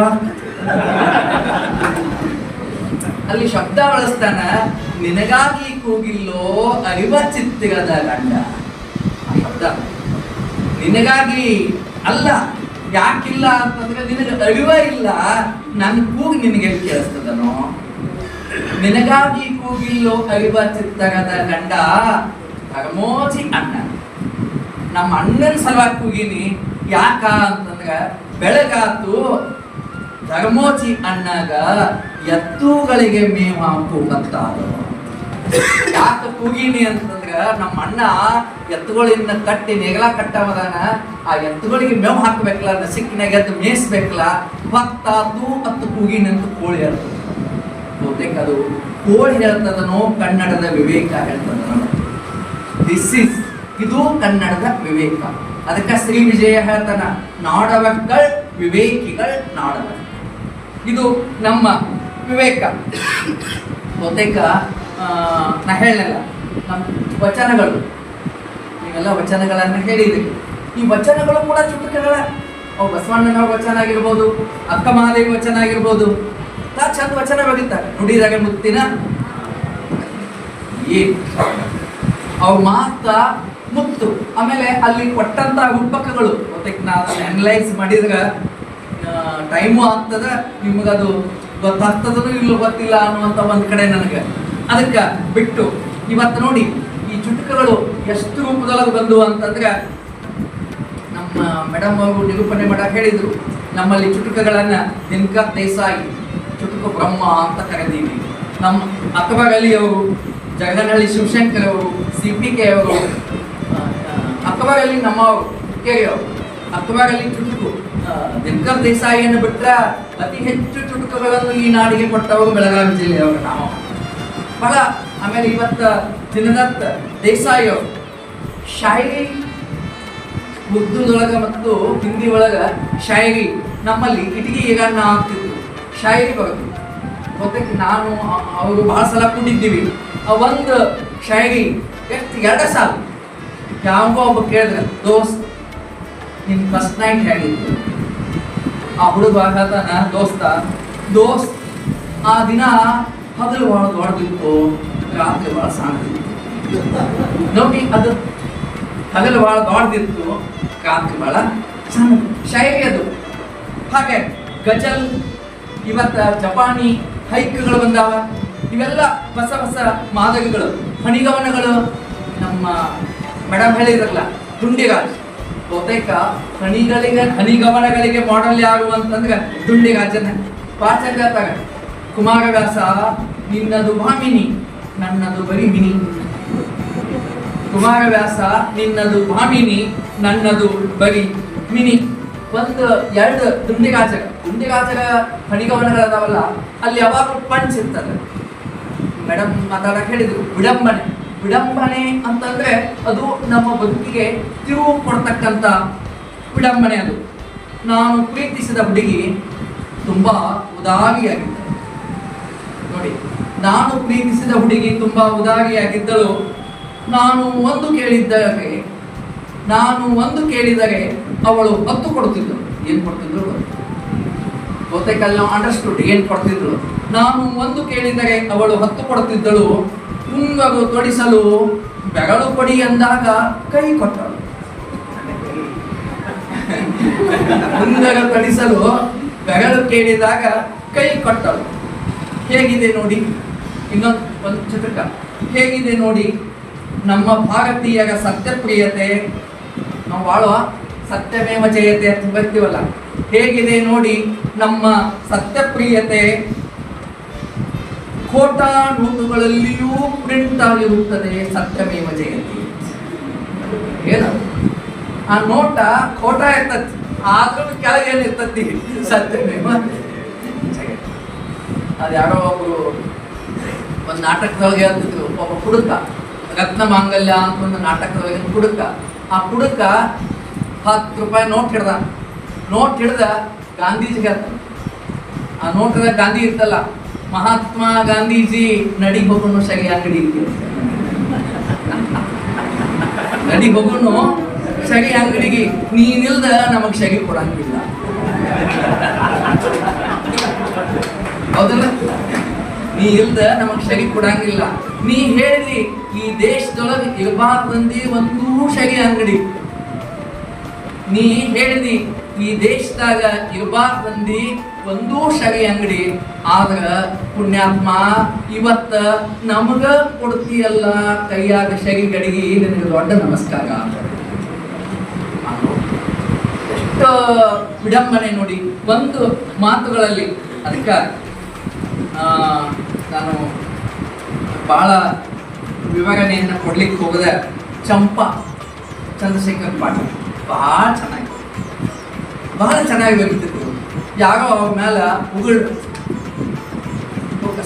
ಅಲ್ಲಿ ಶಬ್ದ ಬಳಸ್ತಾನ, ನಿನಗಾಗಿ ಕೂಗಿಲ್ಲೋ ಅರಿವ ಚಿತ್ತಿರದ ಗಂಡ. ಆ ಶಬ್ದ ನಿನಗಾಗಿ ಅಲ್ಲ. ಯಾಕಿಲ್ಲ ಅಂತಂದ್ರೆ ನಿನಗೆ ಅರಿವ ಇಲ್ಲ, ನನ್ನ ಕೂಗಿ ನಿನಗೆ ಕೇಳಿಸ್ತದನೋ. ನಿನಗಾಗಿ ಕೂಗಿಲ್ಲೋ ಅರಿವ ಚಿತ್ತರದ ಗಂಡ ಧರ್ಮೋಜಿ ಅಣ್ಣ. ನಮ್ಮ ಅಣ್ಣನ ಸಲುವಾಗಿ ಕೂಗಿನಿ. ಯಾಕ ಅಂತಂದ್ರೆ ಬೆಳಗಾತು ಧರ್ಮೋಜಿ ಅಣ್ಣಗ ಎತ್ತುಗಳಿಗೆ ಮೇವು ಹಾಕೋಕಂತ. ಯಾಕೆ ಕೂಗಿನಿ ಅಂತಂದ್ರ ನಮ್ಮ ಅಣ್ಣ ಎತ್ತುಗಳಿಂದ ಕಟ್ಟಿ ನೆಗಲ ಕಟ್ಟವದಾನ. ಆ ಎತ್ತುಗಳಿಗೆ ಮೇವು ಹಾಕ್ಬೇಕಲ್ಲ, ನಸಿಕ್ಕಿನಾಗ ಎದ್ದು ಮೇಯಿಸ್ಬೇಕಲ್ಲ, ಹೊತ್ತಾತು ಅತ್ತು ಕೂಗಿನಿ ಅಂತ ಕೋಳಿ ಹೇಳ್ತದೆ. ಬಹುತೇಕ ಅದು ಕೋಳಿ ಹೇಳ್ತದನೋ ಕನ್ನಡದ ವಿವೇಕ ಹೇಳ್ತದನೋ. ಇದು ಕನ್ನಡದ ವಿವೇಕ. ಅದಕ್ಕೆ ಶ್ರೀ ವಿಜಯ ಹೇಳ್ತಾನ, ನಾಡವಕ್ಕಳ್ ವಿವೇಕಿಗಳ್ ನಾಡವ. ಇದು ನಮ್ಮ ವಿವೇಕ. ಬಹುತೇಕ ನಾ ಹೇಳಲ್ಲ, ನಮ್ಮ ವಚನಗಳು, ನೀವೆಲ್ಲ ವಚನಗಳನ್ನು ಹೇಳಿದ್ರಿ. ಈ ವಚನಗಳು ಕೂಡ ಚುಟುಕಗಳ. ಅವು ಬಸವಣ್ಣನವ್ರ ವಚನ ಆಗಿರ್ಬೋದು, ಅಕ್ಕ ಮಹಾದೇವಿ ವಚನ ಆಗಿರ್ಬೋದು, ಚಂದ ವಚನ ಬರೀತಾರೆ. ನುಡಿದಾಗ ಮುತ್ತಿನ ಅವು ಮಾತ ಮುತ್ತು. ಆಮೇಲೆ ಅಲ್ಲಿ ಕೊಟ್ಟಂತ ರೂಪಕಗಳು ನಾವು ಅನಲೈಸ್ ಮಾಡಿದ್ರೆ ಟೈಮು ಆಗ್ತದ, ನಿಮಗದು ಗೊತ್ತಾಗ್ತದೋ ಇಲ್ಲೋ ಗೊತ್ತಿಲ್ಲ ಅನ್ನುವಂಥ ಒಂದು ಕಡೆ ನನಗೆ. ಅದಕ್ಕೆ ಬಿಟ್ಟು ಇವತ್ತು ನೋಡಿ ಈ ಚುಟುಕಗಳು ಎಷ್ಟು ರೂಪದೊಳಗೆ ಬಂದು ಅಂತಂದ್ರೆ, ನಮ್ಮ ಮೇಡಮ್ ಅವರು ನಿರೂಪಣೆ ಮಾಡಕ್ಕೆ ಹೇಳಿದ್ರು, ನಮ್ಮಲ್ಲಿ ಚುಟುಕಗಳನ್ನು ದಿನಕರ್ ದೇಸಾಯಿ ಚುಟುಕು ಬ್ರಹ್ಮ ಅಂತ ಕರೆದೀವಿ. ನಮ್ಮ ಅಕ್ಬರ್ ಅಲಿ ಅವರು, ಜಗನಹಳ್ಳಿ ಶಿವಶಂಕರ್ ಅವರು, CPK ಅವರು, ಅಕ್ಬರ್ ಅಲಿ ನಮ್ಮವರು ಕೆರೆಯವರು. ಅಕ್ಬರ್ ಅಲಿ ಚುಟುಕು, ದಿನಕರ್ ದೇಸಾಯಿಯನ್ನು ಬಿಟ್ಟರೆ ಅತಿ ಹೆಚ್ಚು ಚುಟುಕುಗಳನ್ನು ಈ ನಾಡಿಗೆ ಕೊಟ್ಟವರು ಬೆಳಗಾವಿ ಜಿಲ್ಲೆಯವರು ನಾವು ಬಹಳ. ಆಮೇಲೆ ಇವತ್ತು ದಿನದತ್ತ ದೇಸಾಯಿ ಅವರು ಶಾಯರಿ ಉರ್ದುದೊಳಗೆ ಮತ್ತು ಹಿಂದಿ ಒಳಗೆ ಶಾಯರಿ, ನಮ್ಮಲ್ಲಿ ಇಟಗಿ ಈಗಣ್ಣ ಆಗ್ತಿತ್ತು, ಶಾಯರಿ ಬರೋದು. ಗೊತ್ತಕ್ಕೆ ನಾನು ಅವರು ಬಹಳ ಸಲ ಕೂಡಿದ್ದೀವಿ. ಒಂದು ಶಾಯರಿ ಎಷ್ಟು 2 ಸಾಲು ಯಾವಾಗೋ ಒಬ್ಬ ಕೇಳಿದ್ರೆ, ದೋಸ್ತ್ ನಿನ್ನ ಫಸ್ಟ್ ನೈಟ್ ಹೇಗಿತ್ತು? ಆ ಹುಡುಗ ಹೇಳ್ತಾನ, ದೋಸ್ತ್ ಆ ದಿನ ಹಗಲು ಬಹಳ ದೊಡ್ಡದಿತ್ತು, ರಾತ್ರಿ ಬಹಳ ಸಣ್ಣದಿತ್ತು. ನೋಡಿ, ಅದು ಹಗಲು ಬಹಳ ದೊಡ್ಡದಿತ್ತು, ರಾತ್ರಿ ಬಹಳ ಸಣ್ಣ ಶೈಲಿ ಅದು. ಹಾಗೆ ಗಜಲ್, ಇವತ್ತ ಜಪಾನಿ ಹೈಕ್ಗಳು ಬಂದಾವ. ಇವೆಲ್ಲ ಹೊಸ ಹೊಸ ಮಾದರಿಗಳು, ಹಣಿಗವನಗಳು. ನಮ್ಮ ಮೇಡಮ್ ಹೇಳಿದ್ರಲ್ಲ, ದುಂಡಿಗಾಜ್. ಬಹುತೇಕ ಹನಿಗವನಗಳಿಗೆ ಮಾಡೆಲ್ ಯಾರು ಅಂತಂದ್ರೆ ದುಂಡಿಗಾಜನ. ಪಾಠ ಕುಮಾರವ್ಯಾಸ, ನಿನ್ನದು ಭಾಮಿನಿ, ನನ್ನದು ಬರೀ ಮಿನಿ. ಕುಮಾರವ್ಯಾಸ, ನಿನ್ನದು ಭಾಮಿನಿ, ನನ್ನದು ಬರೀ ಮಿನಿ. ಒಂದು ಎರಡು ದುಂಡಿಗಾಚರ ಹಣಿಗವನಗಳದಾವಲ್ಲ, ಅಲ್ಲಿ ಯಾವಾಗಲೂ ಪಂಚ್ ಇರ್ತದೆ. ಮೇಡಮ್ ಮಾತಾಡಕ್ ಹೇಳಿದ್ರು, ವಿಡಂಬನೆ ಅಂತಂದ್ರೆ ಅದು ನಮ್ಮ ಬದುಕಿಗೆ ತಿರುವು ಕೊಡ್ತಕ್ಕಂಥ ವಿಡಂಬನೆ. ಅದು ನಾನು ಪ್ರೀತಿಸಿದ ಹುಡುಗಿ ತುಂಬಾ ಉದಾರಿಯಾಗಿದ್ದ. ನೋಡಿ, ನಾನು ಪ್ರೀತಿಸಿದ ಹುಡುಗಿ ತುಂಬಾ ಉದಾರಿಯಾಗಿದ್ದಳು. ನಾನು ಒಂದು ಕೇಳಿದರೆ ಅವಳು 10 ಕೊಡ್ತಿದ್ದಳು. ಏನ್ ಕೊಡ್ತಿದ್ರು ಬಹುತೇಕಲ್ಲಿ ನಾವು ಅಂಡರ್ಸ್ಟುಡ್ ಏನ್ ಕೊಡ್ತಿದ್ರು. ನಾನು ಒಂದು ಕೇಳಿದರೆ ಅವಳು 10 ಕೊಡ್ತಿದ್ದಳು. ಉಂಗರು ತೊಡಿಸಲು ಬೆರಳು ಕೊಡಿ ಎಂದಾಗ ಕೈ ಕೊಟ್ಟಳು. ಉಂಗರು ತೊಡಿಸಲು ಬೆರಳು ಕೇಳಿದಾಗ ಕೈ ಕೊಟ್ಟಳು. ಹೇಗಿದೆ ನೋಡಿ, ಒಂದು ಚಿತ್ರಕ ಹೇಗಿದೆ ನೋಡಿ ನಮ್ಮ ಭಾರತೀಯರ ಸತ್ಯಪ್ರಿಯತೆ. ನಾವು ಬಾಳುವ ಸತ್ಯಮೇವ ಜಯತೆ ಅಂತ ಬರ್ತೀವಲ್ಲ, ಹೇಗಿದೆ ನೋಡಿ ನಮ್ಮ ಸತ್ಯಪ್ರಿಯತೆ. ಖೋಟಾ ನೋಟುಗಳಲ್ಲಿಯೂ ಪ್ರಿಂಟ್ ಆಗಿರುತ್ತದೆ ಸತ್ಯಮೇವ ಜಯತೆ. ಏನು ಆ ನೋಟ ಖೋಟಾ ಇರ್ತತಿ, ಆದ್ರೂ ಕೆಳಗೇನು ಇರ್ತತಿ ಸತ್ಯಮೇವ. ಅದು ಯಾರೋ ಒಬ್ರು ಒಂದು ನಾಟಕದೊಳಗೆ ಹೇಳ್ತಿದ್ರು, ಒಬ್ಬ ಹುಡುಕ ರತ್ನ ಮಾಂಗಲ್ಯ ಅಂತ ಒಂದು ನಾಟಕದೊಳಗೆ ಹುಡುಕ. ಆ ಹುಡುಕ 10 ರೂಪಾಯಿ ನೋಟ್ ಹಿಡ್ದ ಗಾಂಧೀಜಿಗೆ ಹೇಳ್ತಾನೆ. ಆ ನೋಟದ ಗಾಂಧಿ ಇರ್ತಲ್ಲ, ಮಹಾತ್ಮ ಗಾಂಧೀಜಿ ನಡಿ ಹೋಗೋನು ಸರಿ ಅಂಗಡಿ, ನಡಿ ಹೋಗೋನು ಸರಿ ಅಂಗಡಿಗೆ, ನೀನಿಲ್ದ ನಮಗ್ ಸರಿ ಕೊಡಂಗಿಲ್ಲ. ಹೌದಲ್ಲ, ನೀ ಇಲ್ದ ನಮಗ್ ಸರಿ ಕೊಡಂಗಿಲ್ಲ. ನೀ ಹೇಳಿ ಈ ದೇಶದೊಳಗೆ ಇರಬಾರ್ದಂದಿ ಒಂದೂ ಸರಿ ಅಂಗಡಿ. ನೀ ಹೇಳಿದಿ ಈ ದೇಶದಾಗ ಇರಬಾರ್ದಂದಿ ಒಂದೂ ಸರಿ ಅಂಗಡಿ. ಆದ್ರ ಪುಣ್ಯಾತ್ಮ ಇವತ್ತ ನಮಗ ಕೊಡ್ತೀಯಲ್ಲ ಕೈಯಾಗ ಸರಿ ಗಡಿಗೆ, ನಿನಗೆ ದೊಡ್ಡ ನಮಸ್ಕಾರ. ಎಷ್ಟು ವಿಡಂಬನೆ ನೋಡಿ ಒಂದು ಮಾತುಗಳಲ್ಲಿ. ಅದಕ್ಕೆ ನಾನು ಬಹಳ ವಿವರಣೆಯನ್ನು ಕೊಡ್ಲಿಕ್ಕೆ ಹೋಗದ ಚಂಪಾ ಚಂದ್ರಶೇಖರ್ ಪಾಟೀಲ್ ಬಹಳ ಚೆನ್ನಾಗಿ ಬರೀತಿದ್ರು. ಯಾರೋ ಅವ್ರ ಮೇಲೆ ಉಗುಳ್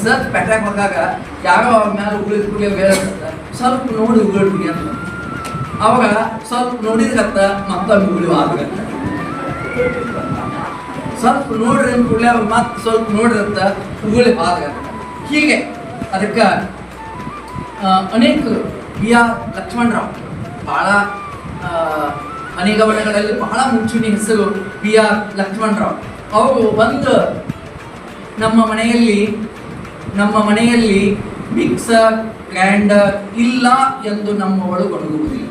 ಸರ್ ಪೆಟ್ಟಾಕ್ ಹೋದಾಗ ಯಾರೋ ಅವ್ರ ಮೇಲೆ ಉಗುಳಿದ ಬೇರೆ ಸ್ವಲ್ಪ ನೋಡಿ ಉಗುಳ್ರಿ ಅಂತ. ಅವಾಗ ಸ್ವಲ್ಪ ನೋಡಿದ್ರತ್ತ ಮತ್ತೊಮ್ಮೆ ಉಗುಳಿ ಆಗತ್ತ, ಸ್ವಲ್ಪ ನೋಡ್ರಿ ಅಂತ ಕೂಡಲೇ ಅವ್ರು ಮತ್ತೆ ಸ್ವಲ್ಪ ನೋಡಿರತ್ತ ಉಗುಳಿ ಆಗತ್ತ. ಹೀಗೆ ಅದಕ್ಕೆ ಅನೇಕರು ಬಿ ಆರ್ ಲಕ್ಷ್ಮಣರಾವ್ ಬಹಳ ಹನಿಗವನಗಳಲ್ಲಿ ಬಹಳ ಮುಂಚೂಣಿ ಹೆಸರು ಬಿ ಆರ್ ಲಕ್ಷ್ಮಣರಾವ್. ಅವರು ಒಂದು ನಮ್ಮ ಮನೆಯಲ್ಲಿ ಮಿಕ್ಸರ್ ಗ್ರೈಂಡರ್ ಇಲ್ಲ ಎಂದು ನಮ್ಮವಳು ಗೊಣಗುವುದಿಲ್ಲ.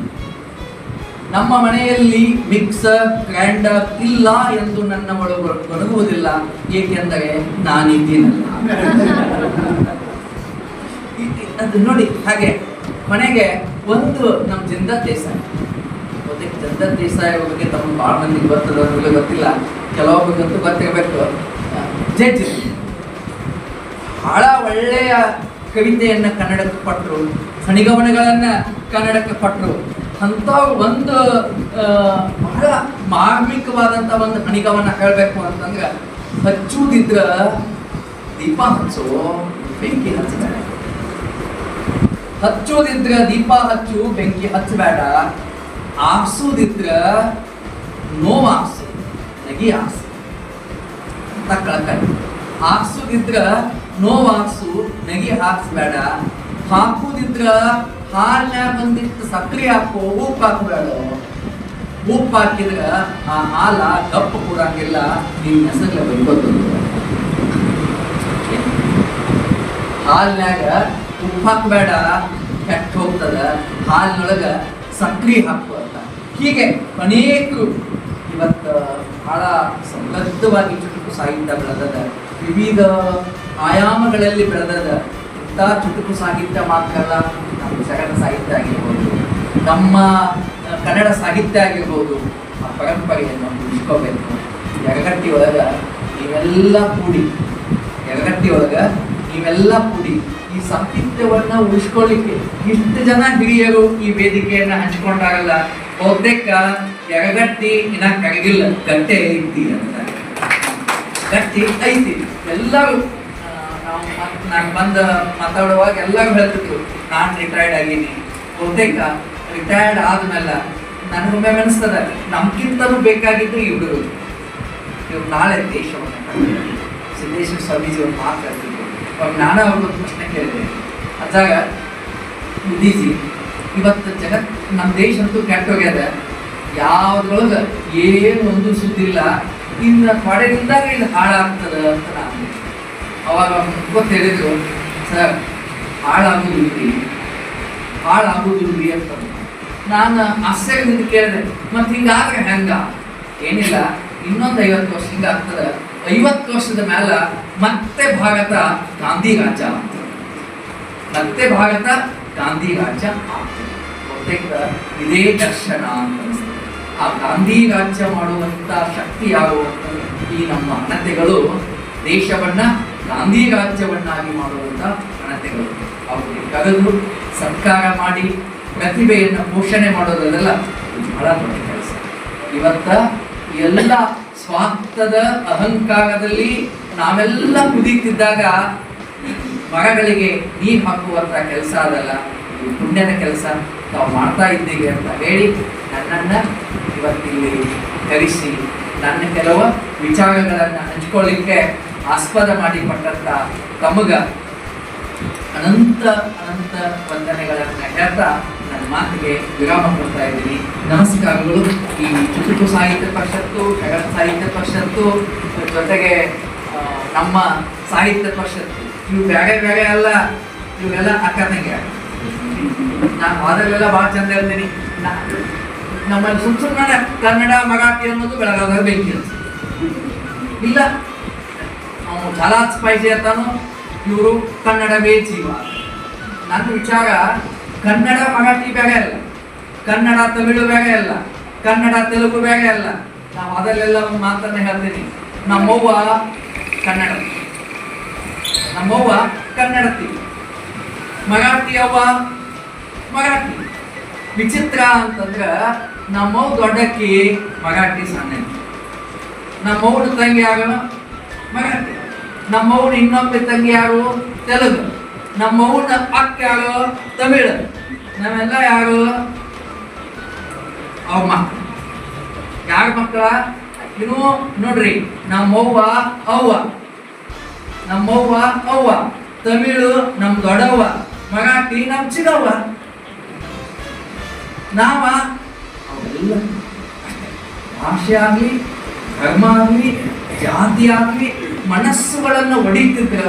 ನಮ್ಮ ಮನೆಯಲ್ಲಿ ಮಿಕ್ಸರ್ ಗ್ರೈಂಡರ್ ಇಲ್ಲ ಎಂದು ನನ್ನವಳು ಗೊಣಗುವುದಿಲ್ಲ, ಏಕೆಂದರೆ ನಾನಿದ್ದೀನಲ್ಲ. ಅದು ನೋಡಿ, ಹಾಗೆ ಮನೆಗೆ ಒಂದು ನಮ್ಮ ಜಂದತ್ ದೇಸಾಯಿ, ಜಂದತ್ ದೇಸಾಯಿ ಬಗ್ಗೆ ತಮ್ಮ ಭಾಳ ಮಂದಿಗೆ ಬರ್ತದ ಗೊತ್ತಿಲ್ಲ, ಕೆಲವೊಬ್ಬರಿಗಂತೂ ಗೊತ್ತಿರಬೇಕು. ಜಡ್ಜ್ ಬಹಳ ಒಳ್ಳೆಯ ಕವಿತೆಯನ್ನ ಕನ್ನಡಕ್ಕೆ ಕೊಟ್ಟರು, ಹನಿಗವನಗಳನ್ನ ಕನ್ನಡಕ್ಕೆ ಕೊಟ್ಟರು. ಅಂತ ಒಂದು ಬಹಳ ಮಾರ್ಮಿಕವಾದಂಥ ಒಂದು ಹನಿಗವನ ಹೇಳಬೇಕು ಅಂತಂದ್ರೆ, ಹಚ್ಚುವುದಿದ್ರ ದೀಪ ಹಚ್ಚು, ಬೆಂಕಿ ಹಚ್ಚಬೇಡ. ಹಚ್ಚುವುದಿದ್ರ ದೀಪ ಹಚ್ಚು, ಬೆಂಕಿ ಹಚ್ಚಬೇಡ. ಆರ್ಸುವುದಿದ್ರ ನೋವಾರ್ಸು, ನಗಿ ಆರ್ಸು. ತಕ್ಕಳಕೈ ಹಾಕ್ಸುದಿದ್ರ ನೋವಾರ್ಸು, ನಗಿ ಹಾಕ್ಸ್ಬೇಡ. ಹಾಕುದಿದ್ರ ಹಾಲ್ನ್ಯಾಗ ಬಂದಿತ್ತು ಸಕ್ಕರೆ ಹಾಕು, ಉಪ್ಪು ಹಾಕ್ಬೇಡ. ಉಪ್ಪು ಹಾಕಿದ್ರ ಆ ಹಾಲ ಕಪ್ಪು ಕೂಡಂಗಿಲ್ಲ, ನೀವು ಹೆಸರ್ಲೆ ಬೈಕೋತ ಹಾಲ್ನ್ಯಾಗ ಉಪ್ಪು ಹಾಕಬೇಡ, ಕೆಟ್ಟ ಹೋಗ್ತದ, ಹಾಲಿನೊಳಗ ಸಕ್ರಿ ಹಾಕು ಅಂತ. ಹೀಗೆ ಅನೇಕರು ಇವತ್ತು ಬಹಳ ಸಮೃದ್ಧವಾಗಿ ಚುಟುಕು ಸಾಹಿತ್ಯ ಬೆಳೆದದ, ವಿವಿಧ ಆಯಾಮಗಳಲ್ಲಿ ಬೆಳೆದದ. ಇಂಥ ಚುಟುಕು ಸಾಹಿತ್ಯ ಮಾತ್ರ ಅಲ್ಲ, ನಮ್ಮ ಜಗತ ಸಾಹಿತ್ಯ ಆಗಿರ್ಬೋದು, ನಮ್ಮ ಕನ್ನಡ ಸಾಹಿತ್ಯ ಆಗಿರ್ಬೋದು, ಆ ಪರಂಪರೆಯನ್ನು ಉಳಿಸ್ಕೋಬೇಕು. ಯರಗಟ್ಟಿ ಒಳಗ ನೀವೆಲ್ಲ ಕೂಡಿ ಈ ಸಾಹಿತ್ಯವನ್ನ ಉಳಿಸ್ಕೊಳ್ಳಿಕ್ಕೆ ಇಷ್ಟು ಜನ ಹಿರಿಯರು ಈ ವೇದಿಕೆಯನ್ನ ಹಂಚಿಕೊಂಡಾಗಲ್ಲ, ಬಹುತೇಕ ಯರಗಟ್ಟಿ ಇನ್ನ ಕರಗಿಲ್ಲ, ಗಟ್ಟೆ ಐತಿ ಅಂತ. ಗಟ್ಟಿ ಐತಿ. ಎಲ್ಲರೂ ನಾನು ಬಂದ ಮಾತಾಡುವಾಗ ಎಲ್ಲರೂ ಹೇಳ್ತಿದ್ರು, ನಾನು ರಿಟೈರ್ಡ್ ಆಗೀನಿ. ಬಹುತೇಕ ರಿಟೈರ್ಡ್ ಆದ್ಮೇಲೆ ನನಗೊಮ್ಮೆ ಅನಿಸ್ತದ, ನಮ್ಗಿಂತಲೂ ಬೇಕಾಗಿದ್ದು ಇವ್ರು ನಾಳೆ ದೇಶವನ್ನು ಸಿದ್ದೇಶ್ವರ ಸ್ವಾಮೀಜಿ ಅವ್ರು ಮಾತಾಡ್ತಿದ್ರು. ಅವಾಗ ನಾನು ಅವ್ರಿಗೊಂದು ಪ್ರಶ್ನೆ ಕೇಳಿದೆ, ಅದಾಗ ಮೋದಿಜಿ ಇವತ್ತು ಜಗತ್ ನಮ್ಮ ದೇಶ ಅಂತೂ ಕೆಟ್ಟೋಗ್ಯದ, ಯಾವ್ದ್ರೊಳಗೆ ಏನು ಒಂದು ಸುದ್ದಿಲ್ಲ, ಇನ್ನು ಹೊಡೆದಿಂದಾಗ ಇದು ಹಾಳಾಗ್ತದ ಅಂತ ನಾನು. ಅವಾಗ ಗೊತ್ತು ಹೇಳಿದ್ರು, ಸರ್ ಹಾಳಾಗುದಿಲ್ರಿ ಅಂತ. ನಾನು ಆಶ್ಚರ್ಯದಿಂದ ಕೇಳಿದೆ, ಮತ್ತೆ ಹಿಂಗಾದ್ರೆ ಹೆಂಗ? ಏನಿಲ್ಲ, ಇನ್ನೊಂದು 50 ವರ್ಷ ಹಿಂಗಾಗ್ತದ, 50 ವರ್ಷದ ಮೇಲೆ ಮತ್ತೆ ಭಾರತ ಗಾಂಧಿ ರಾಜ್ಯ ಆಗ್ತದೆ, ಬಹುತೇಕ ಇದೇ ದರ್ಶನ ಅಂತ ಅನಿಸ್ತದೆ. ಆ ಗಾಂಧಿ ರಾಜ್ಯ ಮಾಡುವಂತ ಶಕ್ತಿ ಯಾಗುವಂತ ಈ ನಮ್ಮ ಅಣತೆಗಳು ದೇಶವನ್ನ ಗಾಂಧಿ ರಾಜ್ಯವನ್ನಾಗಿ ಮಾಡುವಂತ ಅಣತೆಗಳು. ಅವ್ರಿಗೆ ಕರೆದು ಸರ್ಕಾರ ಮಾಡಿ ಪ್ರತಿಭೆಯನ್ನು ಪೋಷಣೆ ಮಾಡೋದಲ್ಲ ಬಹಳ ದೊಡ್ಡ ಕೆಲಸ. ಇವತ್ತ ಎಲ್ಲ ಸ್ವಾರ್ಥದ ಅಹಂಕಾರದಲ್ಲಿ ನಾವೆಲ್ಲ ಕುದೀತಿದ್ದಾಗ ಮರಗಳಿಗೆ ನೀರು ಹಾಕುವಂತ ಕೆಲಸ ಅದಲ್ಲ, ಇದು ಪುಣ್ಯದ ಕೆಲಸ, ತಾವು ಮಾಡ್ತಾ ಇದ್ದೀವಿ ಅಂತ ಹೇಳಿ ನನ್ನನ್ನು ಇವತ್ತಿಲ್ಲಿ ಕರೆಸಿ ನನ್ನ ಕೆಲವು ವಿಚಾರಗಳನ್ನು ಹಂಚ್ಕೊಳ್ಳಿಕ್ಕೆ ಆಸ್ಪದ ಮಾಡಿಕೊಟ್ಟಂತ ತಮಗ ಅನಂತ ವಂದನೆಗಳನ್ನು ಹೇಳ್ತಾ ನನ್ನ ಮಾತಿಗೆ ವಿರಾಮ ಕೊಡ್ತಾ ಇದ್ದೀನಿ. ನಮಸ್ಕಾರಗಳು. ಈ ಚುಟುಕು ಸಾಹಿತ್ಯ ಪರಿಷತ್ತು, ಜಗತ್ ಸಾಹಿತ್ಯ ಪರಿಷತ್ತು, ಜೊತೆಗೆ ನಮ್ಮ ಸಾಹಿತ್ಯ ಪರಿಷತ್ತು, ಇವು ಬೇರೆ ಅಲ್ಲ, ಇವೆಲ್ಲ ಅಕ್ಕ ತಂಗಿ. ನಾನು ಅದರಲ್ಲೆಲ್ಲ ಭಾಳ ಚಂದ ಹೇಳ್ತೀನಿ. ನಮ್ಮಲ್ಲಿ ಸುಮ್ಮನೆ ಕನ್ನಡ ಮರಾಠಿ ಅನ್ನೋದು ಬೆಳಗಾದಾಗ ಬೆಂಕಿ ಇಲ್ಲ. ಅವನು ಝಲಾತ್ ಸ್ಪೈಸಿ ಅಂತಾನು, ಇವರು ಕನ್ನಡವೇ ಜೀವ. ನನ್ನ ವಿಚಾರ ಕನ್ನಡ ಮರಾಠಿ ಬೇರೆ ಅಲ್ಲ, ಕನ್ನಡ ತಮಿಳು ಬೇರೆ ಅಲ್ಲ, ಕನ್ನಡ ತೆಲುಗು ಬೇರೆ ಅಲ್ಲ. ನಾವು ಅದರಲ್ಲೆಲ್ಲ ಒಂದು ಮಾತನ್ನ ಹೇಳ್ತೀನಿ, ನಮ್ಮವ್ವ ಕನ್ನಡತಿ, ಮರಾಠಿ ಅವ್ವ ಮರಾಠಿ. ವಿಚಿತ್ರ ಅಂತಂದ್ರೆ ನಮ್ಮವ್ ದೊಡ್ಡಕ್ಕಿ, ಮರಾಠಿ ಸಣ್ಣ. ನಮ್ಮವ್ನ ತಂಗಿ ಯಾರು? ಮರಾಠಿ. ನಮ್ಮವ್ನ ಇನ್ನೊಬ್ಬ ತಂಗಿ ಯಾರು? ತೆಲುಗು. ನಮ್ಮವ್ನ ಅಕ್ಕ ಯಾರು? ತಮಿಳು. ನಾವೆಲ್ಲ ಯಾರು? ಅವ್ರ ಮಕ್ಕಳು. ಯಾರ ಮಕ್ಕಳ? ಇನ್ನು ನೋಡ್ರಿ, ನಮ್ಮವ್ವ ಅವ್ವ, ತಮಿಳು ನಮ್ ದೊಡ್ಡವ್ವ, ಮರಾಠಿ ನಮ್ ಚಿಕ್ಕವ್ವ. ಅವೆಲ್ಲ ಭಾಷೆ ಆಗ್ಲಿ, ಧರ್ಮ ಆಗ್ಲಿ, ಜಾತಿ ಆಗ್ಲಿ, ಮನಸ್ಸುಗಳನ್ನು ಒಡಿತಿದ್ರ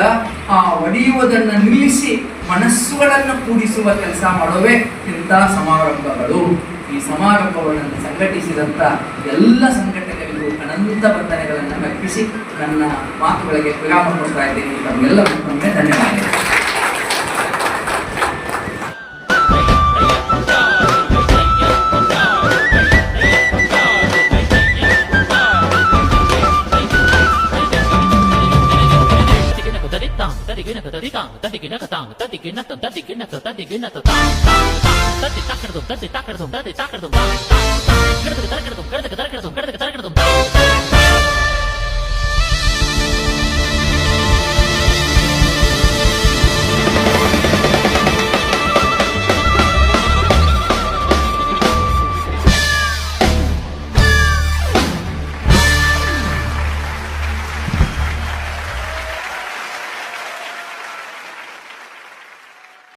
ಆ ಒಡೆಯುವುದನ್ನು ನಿಲ್ಲಿಸಿ ಮನಸ್ಸುಗಳನ್ನು ಕೂಡಿಸುವ ಕೆಲಸ ಮಾಡುವೇ ಇಂಥ ಸಮಾರಂಭಗಳು. ಈ ಸಮಾರಂಭಗಳನ್ನು ಸಂಘಟಿಸಿದಂಥ ಎಲ್ಲ ಸಂಘಟನೆಗಳಿಗೂ ಅನಂತ ವಂದನೆಗಳನ್ನು ಅರ್ಪಿಸಿ ನನ್ನ ಮಾತುಗಳಿಗೆ ವಿರಾಮ ಕೊಡ್ತಾ ಇದ್ದೀನಿ. ತಮಗೆಲ್ಲ ಮತ್ತೊಮ್ಮೆ ಧನ್ಯವಾದಗಳು. Tadi